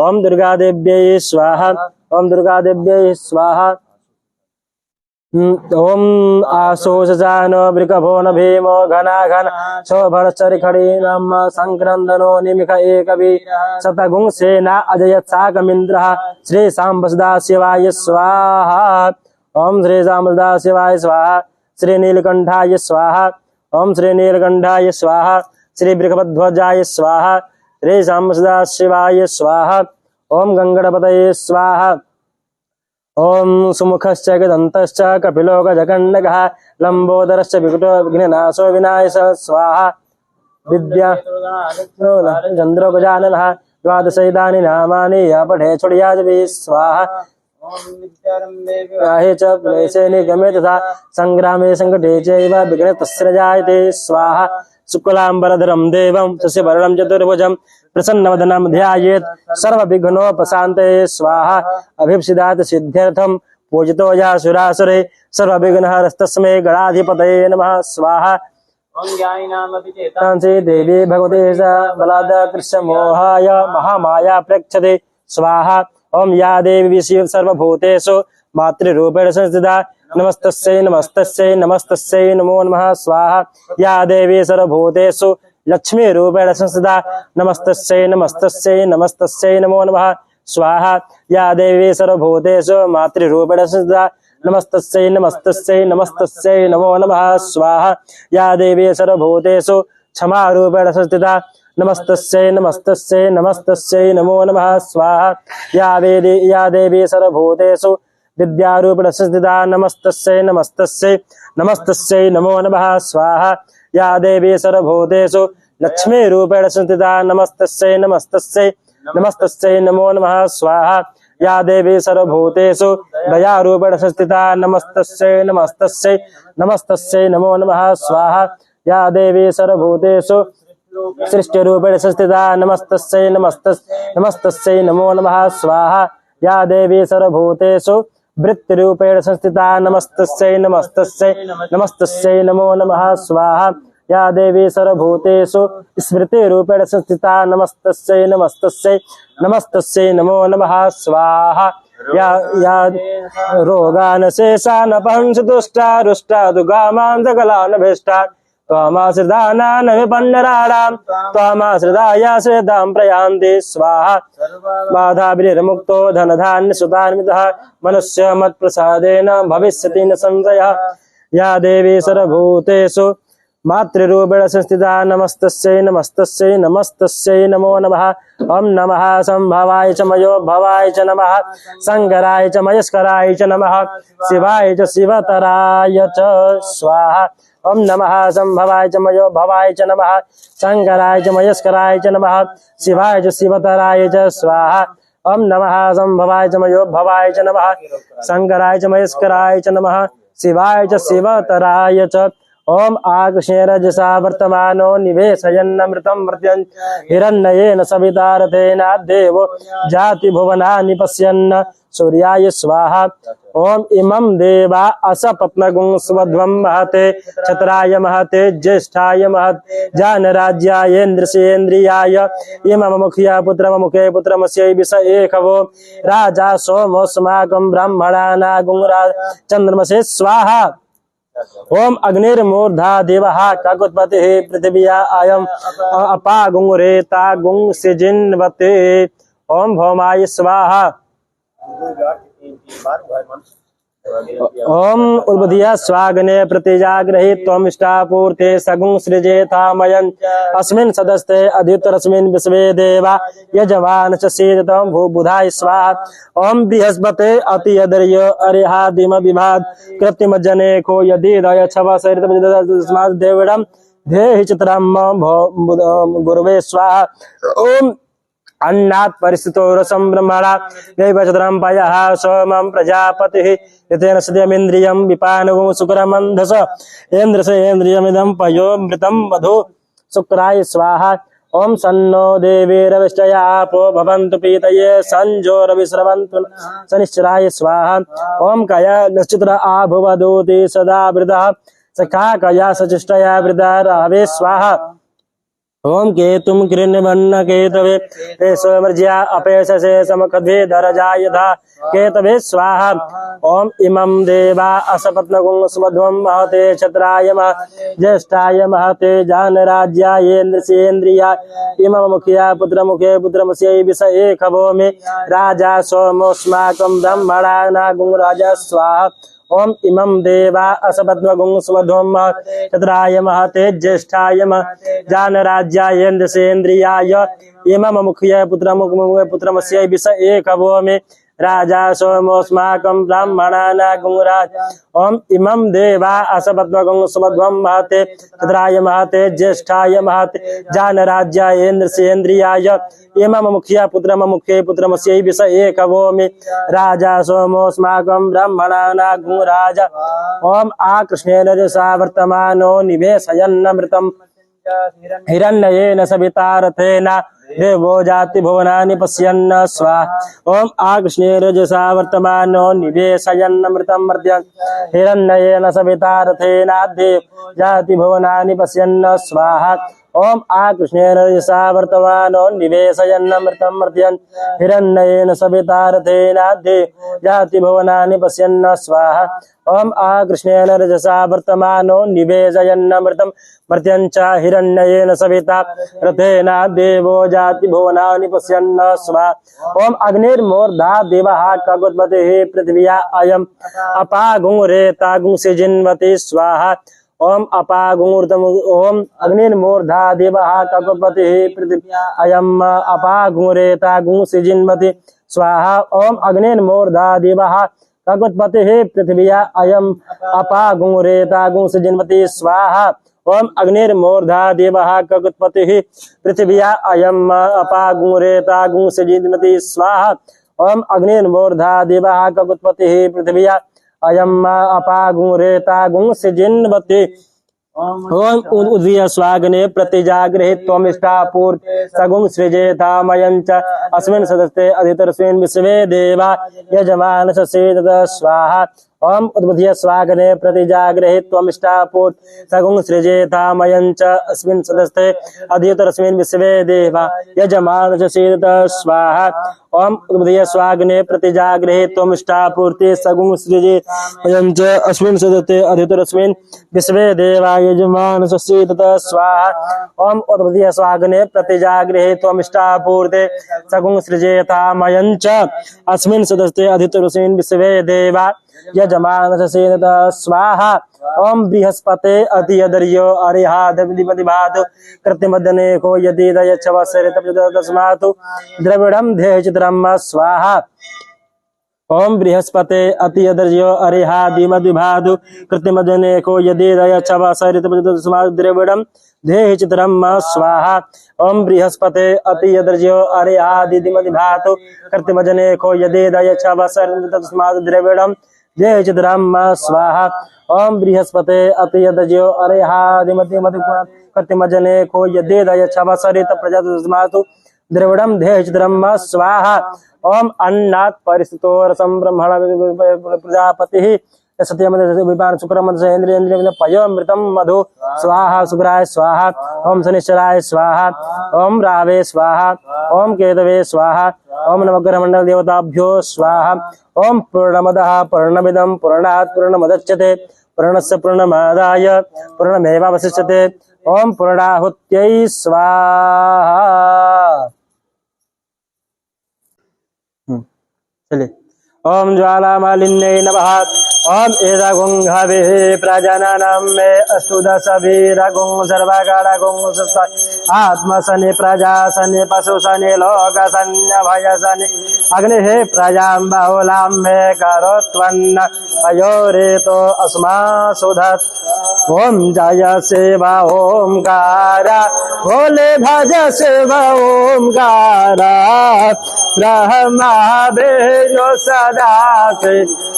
ओम दुर्गा देव्यै स्वाहा ओम दुर्गा देव्यै स्वाहा ओम आशोषजान वृकभो न भीमो घना घन शोभरचरिखड़ी नम संक्रंदनो निमिख एकवि शतगुंसेना अजयत् साकमिन्द्रः श्री सांब सदा शिवाय स्वाहा ओम श्री सांब सदा शिवाय स्वाहा श्री नीलकंठाय स्वाहा ओम श्री नीलकंठाय स्वाहा श्री वृषभध्वजाय स्वाहा श्री सांब सदा शिवाय स्वाहा ओम गंगणपतये स्वाहा ओम सुमुखश्च गदन्तश्च कपिलो गजकण्डकः लंबोदरश्च विकटो विघ्ननाशो विनाशः स्वाहा विद्या चन्द्रो गजाननः द्वादशैतानि नामानि यः पठे छोड़ियाजपि स्वाहा हे च क्लेशे निगमे तथा संग्रामे संकटे चैव विघ्नस्तस्य जायते स्वाहा शुक्लांबरधरं देवं शशिवर्णं चतुर्भुजं प्रसन्नवदनं ध्यायेत् सर्वविघ्नोपशान्तये स्वाहा अभिप्सिदात् सिद्ध्यर्थं पूजितो यः सुरासुरे सर्वविघ्नहरस्तस्मै गणाधिपतये नमः स्वाहा तांसी देवी भगवते स बलाद कृष्णमोहाय महामाया प्रेक्षते स्वाहा ओम या देवी सर्वभूतेषु मातृरूपेण संस्थिता नमस्तस्यै नमस्तस्यै नमस्तस्यै नमो नमः स्वाहा या देवी सर्वभूतेषु लक्ष्मी रूपेण संस्थिता नमस्तस्यै नमस्तस्यै नमस्तस्यै नमो नमः स्वाहा या देवी सर्वभूतेषु मातृरूपेण संस्थिता नमस्तस्यै नमस्तस्यै नमस्तस्यै नमो नमः स्वाहा या देवी सर्वभूतेषु क्षमा रूपेण संस्थिता नमस्तस्यै नमस्तस्यै नमस्तस्यै नमो नमः स्वाहा या देवी सर्वभूतेषु विद्यारूपेण संस्थिता नमस्तस्यै नमस्तस्यै नमस्तस्यै नमो नमः स्वाहा। या देवी सर्वभूतेषु लक्ष्मीरूपेण संस्थिता नमस्तस्यै नमस्तस्यै नमस्तस्यै नमो नमः स्वाहा। या देवी सर्वभूतेषु दयारूपेण संस्थिता नमस्तस्यै नमस्तस्यै नमस्तस्यै नमो नमः स्वाहा। या देवी सर्वभूतेषु सृष्टिरूपेण संस्थिता नमस्तस्यै नमस्तस्यै नमो नमः स्वाहा। या देवी सर्वभूतेषु वृत्तिरूपेण संस्थिता नमस्तस्यै नमस्तस्यै नमस्तस्यै नमो नमः स्वाहा। या देवी सर्वभूतेषु स्मृतिरूपेण संस्थिता नमस्तस्यै नमस्तस्यै नमस्तस्यै नमो नमः स्वाहा। या रोगान् शेषान् अपहंसि दुष्टा रुष्टा दुगामान् सकलान् भीष्टा त्वमाश्रितानां विपन्नराणां त्वमाश्रिताय श्रेदां प्रयान्ति स्वाहा। बाधाभिर्मुक्तो धनधान्यसुतान्वितः मनुष्य मत्प्रसादेन भविष्यति न संशयः। या देवी सर्वभूतेषु मातृरूपेण संस्थिता नमस्तस्यै नमस्तस्यै नमस्तस्यै नमो नमः। ओम नमः संभवाय च मयो भवाय च नमः शंकराय च मयस्कराय च नमः शिवाय च शिवतराय च स्वाहा। ओम नमः संभवाय च मयो भवाय च नमः शंकराय च मयस्कराय च नमः शिवाय च शिवतराय च स्वाहा। ओम नमः संभवाय च मयो भवाय च नमः शंकराय च मयस्कराय च नमः शिवाय च शिवतराय च। ओम आकृष्णेन रजसा वर्तमानो निवेशयन्नमृतं मर्त्यं हिरण्येन सविता रथेन देवो जाति भुवनानि पश्यन् सूर्याय स्वाहा। ओम इमं देवा असपत्नगुं स्वध्वं महते छत्राय महते ज्येष्ठाय महत् जानराज्याय इन्द्रसेन्द्रियाय इमं मुखिया पुत्रममुखे पुत्रमस्यै विष एकवो राजा सोमोऽस्माकं ब्राह्मणानागुं चन्द्रमसे स्वाहा। ओम अग्निर्मूर्धा देवः काकुत्पतिः पृथिव्या अयम् अपागुंरेता गुं सिजिन्वते। ओम भौमाय स्वाहा। ओम उर्वधिया स्वाग्ने प्रतिजाग्रहि त्वमिष्टापूर्ते सगुं सृजेतामयन् अस्मिन् सदस्ते अद्युतरस्मिन् विश्वे देवा यजमान च सीदतं भूबुधाय स्वाहा। ओम बृहस्पते अतियदर्य अरिहादिम विभाद कृत्तिमज्जनेको यदि दय छव सरितमस्मात् देवडं धेहि चित्रं गुरुवे स्वाहा। ओम अन्नात् परिस्थितो रसं ब्रह्मणा दैवचतुरं पयः सोमं प्रजापतिः यतेन सद्यमिन्द्रियं विपानुगुं शुक्रमन्धस इन्द्रसेन्द्रियमिदं पयोमृतं मधु शुक्राय स्वाहा। ओम सन्नो देवीरविष्टया आपो भवन्तु पीतये संजो रविस्रवन्तु शनिश्चराय स्वाहा। ओम कया नक्षत्र आभुवदूति सदा वृदः सखा कया सचिष्टया वृदा रावे स्वाहा। ओम केतुं कृण्वन्न केतवे ते स्वमर्ज्या अपेशसे समखद्वे दरजा यथा केतवे स्वाहा। ओम इमं देवा असपत्नगुं स्वध्वं महते छत्राय ज्येष्ठाय महते जानराज्याय इन्द्रसेन्द्रियाय इमं मुखिया पुत्रमुखे पुत्रमस्यै विष एकवो मे राजा सोमोऽस्माकं ब्रह्मणानागुं राजा स्वाहा। ओम इमं देवा असपत्नगुं स्वध्वं चतुराय महते ज्येष्ठाय जानराज्याय इन्द्रसेन्द्रियाय इमं मुखिया पुत्रमुखे पुत्रमस्यै विष एकवो मे राजा सोमोऽस्माकं ब्राह्मणानागुं राजा। ओम इमं देवा असपत्नगुं स्वध्वं महते चतुराय महते ज्येष्ठाय महते जानराज्याय इन्द्रसेन्द्रियाय इमं मुखिया पुत्रममुखे पुत्रमस्यै विष एकवो मे राजा सोमोऽस्माकं ब्राह्मणानागुं राजा। ओम आकृष्णेन रजसा वर्तमानो निवेशयन्नमृतं हिरण्येन सविता रथेन देवो जाति भुवनानि पश्यन् स्वाहा। ओम आकृष्णेन रजसा वर्तमानो निवेशयन्नमृतं मर्त्यं हिरण्येन सविता रथेन देवो जाति भुवनानि पश्यन् स्वाहा। ओम आकृष्णेन रजसा वर्तमानो निवेशयन्नमृतं मर्त्यं हिरण्येन सविता रथेन देवो जाति भुवनानि पश्यन् स्वाहा। ओम आकृष्णेन रजसा वर्तमानो निवेशयन्नमृतं मर्त्यं च हिरण्येन सविता रथेन देवो जाति भुवनानि पश्यन् स्वाहा। ओम अग्निर्मूर्धा देवः काकुत्पतिः पृथिव्या अयम् अपागुंरेता सिजिन्वते स्वाहा। ओम अपागुंर्तम ओम अग्निर्मूर्धा देवः काकुत्पतिः पृथिव्या अयम् अपागुंरेता सिजिन्वते स्वाहा। ओम अग्निर्मूर्धा देवः कगुत्पतिः पृथिव्या अयम् अपागुंरेतागुं सृजन्वति स्वाहा। ओम अग्निर्मूर्धा देवः कगुत्पतिः पृथिव्या अयम् अपागुंरेतागुं सृजन्वति स्वाहा। ओम अग्निर्मूर्धा देवः कगुत्पतिः पृथिव्या अयम् अपागुंरेतागुं सृजन्वति। ओम उदय स्वाग्ने प्रतिजागृहे त्वमिष्टापूर्त सगुं सृजेतामयं च अस्मिन् सदस्ते अधितरस्मिन् विश्वे देवा यजमानस्य ततः स्वाहा। ओम उद्बुद्ध्य स्वाग्ने प्रतिजागृहे त्वमिष्टापूर्त सगुं सृजेतामयं च अस्मिन् सदस्ते अधितरस्मिन् विश्वे देवा यजमानस्य ततः स्वाहा। ओम उद्बुद्ध्य स्वाग्ने प्रतिजागृहे त्वमिष्टापूर्ते सगुं सृजेतामयं च अस्मिन् सदस्ते अधितरस्मिन् विश्वे देवा यजमानस्य ततः स्वाहा। ओम उद्बुद्ध्य स्वाग्ने प्रतिजागृहे त्वमिष्टापूर्ते सगुं सृजेतामयं च अस्मिन् सदस्ते अधितरस्मिन् विश्वे देवा यजमानस्य ततः स्वाहा। ओम बृहस्पते अतियदर्यो अरिहादविधिपतिभातु कृत्यमदने को यदि दयच्छवसरितस्मातु द्रविडं धेयचित्रं स्वाहा। ओम बृहस्पते अतियदर्यो अरिहादिमदिभातु कृत्यमदने को यदि दयच्छवसरितस्मातु द्रविडं धेयचित्रं स्वाहा। ओम बृहस्पते अतियदर्यो अरिहादिमदिभातु कृत्यमदने को यदि दयच्छवसरितस्मातु द्रविडं धेयचित्रं स्वाहा। ओम बृहस्पते अतियदर्यो अरिहादिमदिभातु कृत्यमदने को यदि दयच्छवसरितस्मातु द्रविडं धेयचित्रं स्वाहा। ओम अन्नात् परिस्थितो रसं ब्रह्मण प्रजापतिः सत्यम विपान शुक्रम इंद्रिय पयोमृतम मधु स्वाहा। शुक्राय स्वाहा। ओम शनिश्चराय स्वाहा। ओम रावे स्वाहा। ओम केतवे स्वाहा। ओम नवग्रह मंडल देवताभ्यो स्वाहा। ओम पूर्णमदः पूर्णमिदं पूर्णात् पूर्णमुदच्यते पूर्णस्य पूर्णमादाय पूर्णमेवावशिष्यते। ओम पूर्णाहुत्यै स्वाहा। चलिए। ओम ज्वालामालिन्यै नमः। ओम एदागुंघाभिः प्रजननं मे अस्तु दशभिरगुं सर्वगणगुं आत्मसनि प्रजासनि पशुसनि लोकसन्यभयसनि अग्निः प्रजां बहुलां मे करोत्वन्न पयोरेतो अस्मासुधत्। ओम जय शिव ओंकार भोले भज शिव ओंकार ब्रह्मा विष्णु सदा से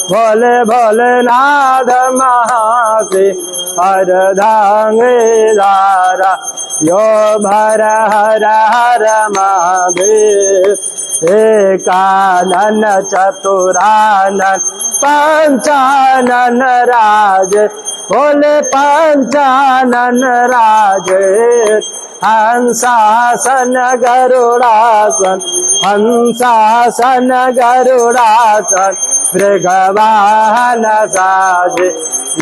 भोले भोलेनाथ महासे हर धांगे धारा यो भर हर हर महादेव एकानन चतुरानन पंचानन राज भोले पंचानन राज हंसासन गरुड़ासन हंसासन गरुड़ासन मृगवाहन साज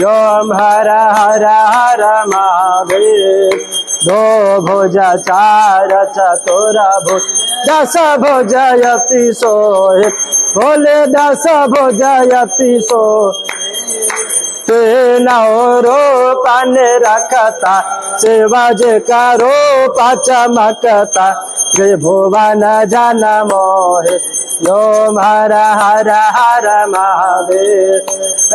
योम हर हर हर महादेव। दो भुज चार चतुर भुज दस भुजयति सोहि भोले दस भुजयति सोहि नौ रूपन रखता शिवज का रूप चमकता त्रिभुवन जन मोहे योम हर हर हर महादेव।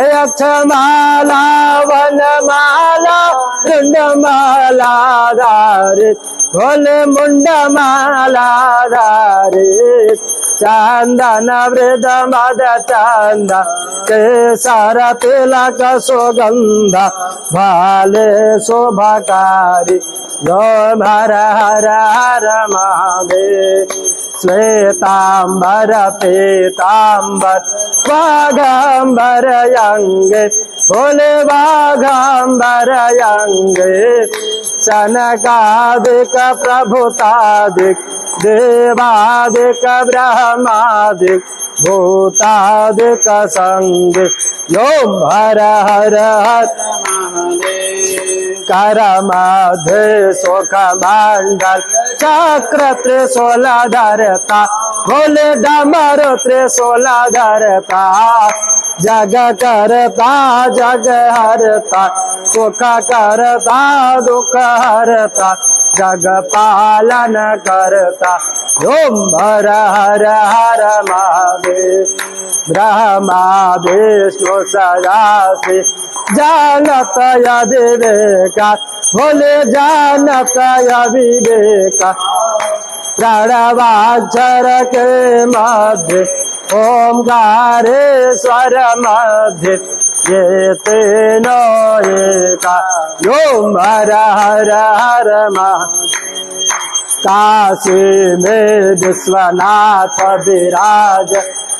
अक्षमाला वनमाला रुंडमाला धारे भोले मुंडमाला धारे चंदन वृद मद चंद केसर तिलक सुगंध भाले शोभकारी योम हर हर हर महादेव। श्वेतांबर पीतांबर वाघांबर यंगे भोले वाघांबर यंगे सनकादिक प्रभुतादिक देवादिक ब्रह्मादिक भूतादिक संगिक योम हर हर हर कर मध्य सुख मंडल चक्र त्रिशूलधरता भोले डमर त्रिशूलधरता जग करता जग हरता सुख करता दुख हरता जग पालन करता। ओम हर हर हर महादेव। ब्रह्मा विष्णु सदाशिव जानत विवेका, भोले जानत विवेका। प्रणवाक्षर के मध्य ओंकारेश्वर मध्य, ये तीनों एका। ओम हर हर हर महादेव। काशी में विश्वनाथ विराज,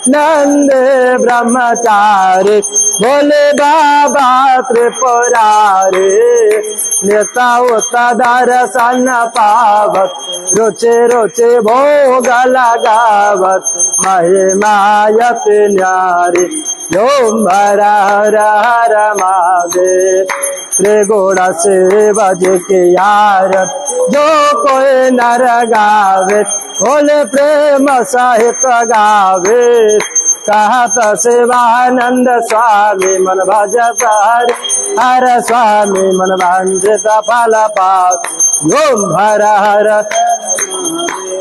नंदे ब्रह्मचारी, भोले बाबा त्रिपुरारी। नेता दर्शन पावत, रुचि रुचि भोग लगावत, महिमायत न्यारी। ओम हर हर हर महादेव। त्रिगुण शिव जी की आरत जो कोई नर गावे, भोले प्रेम सहित गावे। कहत शिवानंद स्वामी मन भजत हरि हर स्वामी, मन वांछित फल पावत। ओम हर हर।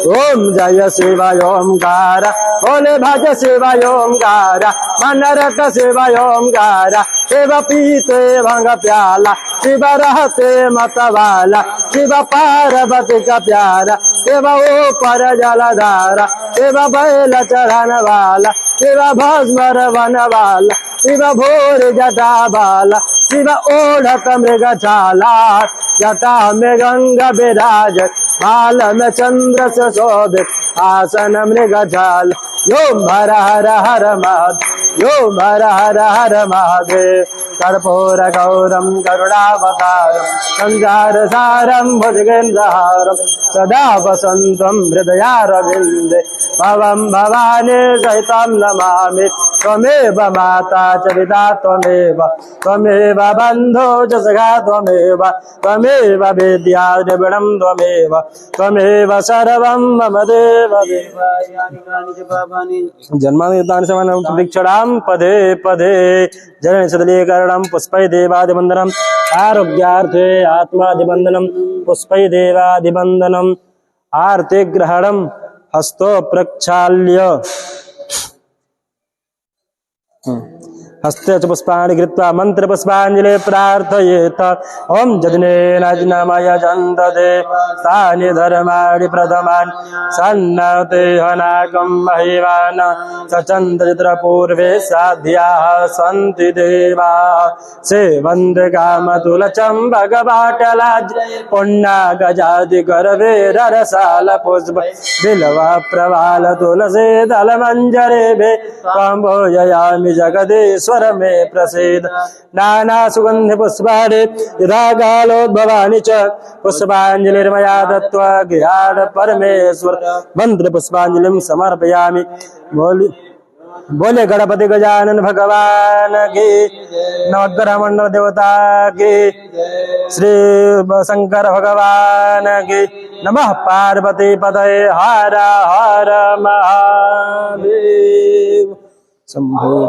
ओम जय शिव ओंकार, भोले भज शिव ओंकार। मन रत शिव ओंकार, शिव पीते भंग प्याला, शिव रहते मतवाला। शिव पार्वती का प्यारा, शिव ऊपर जलधारा। शिव बैल चढ़न वाला, शिव भस्म वन वाला। शिव भोर जटा बाला, शिव ओढ़त मृग छाला। जटा में गंगा विराज, बाल में चंद्र से शोभित, आसन मृग छाल। ओम हर हर हर महादेव। ओम हर हर हर महादेव। कर्पूर गौरम करुणावतारम, संसार सारम भुजगेन्द्रहारम, सदा वसंतम हृदयारविंदे। भवम भवानी सहितं नमामि, त्वमेव माता च पिता त्वमेव, त्वमेव बन्धो च सखा त्वमेव, त्वमेव विद्या द्रविणं त्वमेव, त्वमेव सर्वं मम देव देव। जन्मादि समानं प्रतीक्षणां पदे पदे, जननि सदलीकरणं पुष्पै देवादिवन्दनम्, आरोग्यार्थे आत्मादिवन्दनं पुष्पै देवादिवन्दनम्, आर्तिग्रहणं हस्तो प्रक्षाल्य हस्ते च पुष्पाणि कृत्वा मंत्र पुष्पांजलि प्रार्थयेत। ओम जदिनेनाजिनमय जन्दते तानि धर्माणि प्रथमानि, सन्नते हनाकं महिवान सचन्द्रपूर्वे साध्याः सन्ति देवाः। सेवन्ते कामतुलचम्बकवाटलाज, पुण्यगजादि करवेररसाल पुष्प, बिल्व प्रवाल तुलसी दलमञ्जरेभे, त्वं भूययामि जगदीश्वर में प्रसीद। नाना सुगंधि पुष्पाणि यथा कालोद्भवानि च, पुष्पांजलिर्मया दत्त्वा गृहाण परमेश्वर। मंत्र पुष्पांजलिं समर्पयामि। बोले गणपति गजानन भगवान की, नवग्रह मंडल देवता की, श्री शंकर भगवान की। नमः पार्वती पतये हर हर महादेव। शंभो।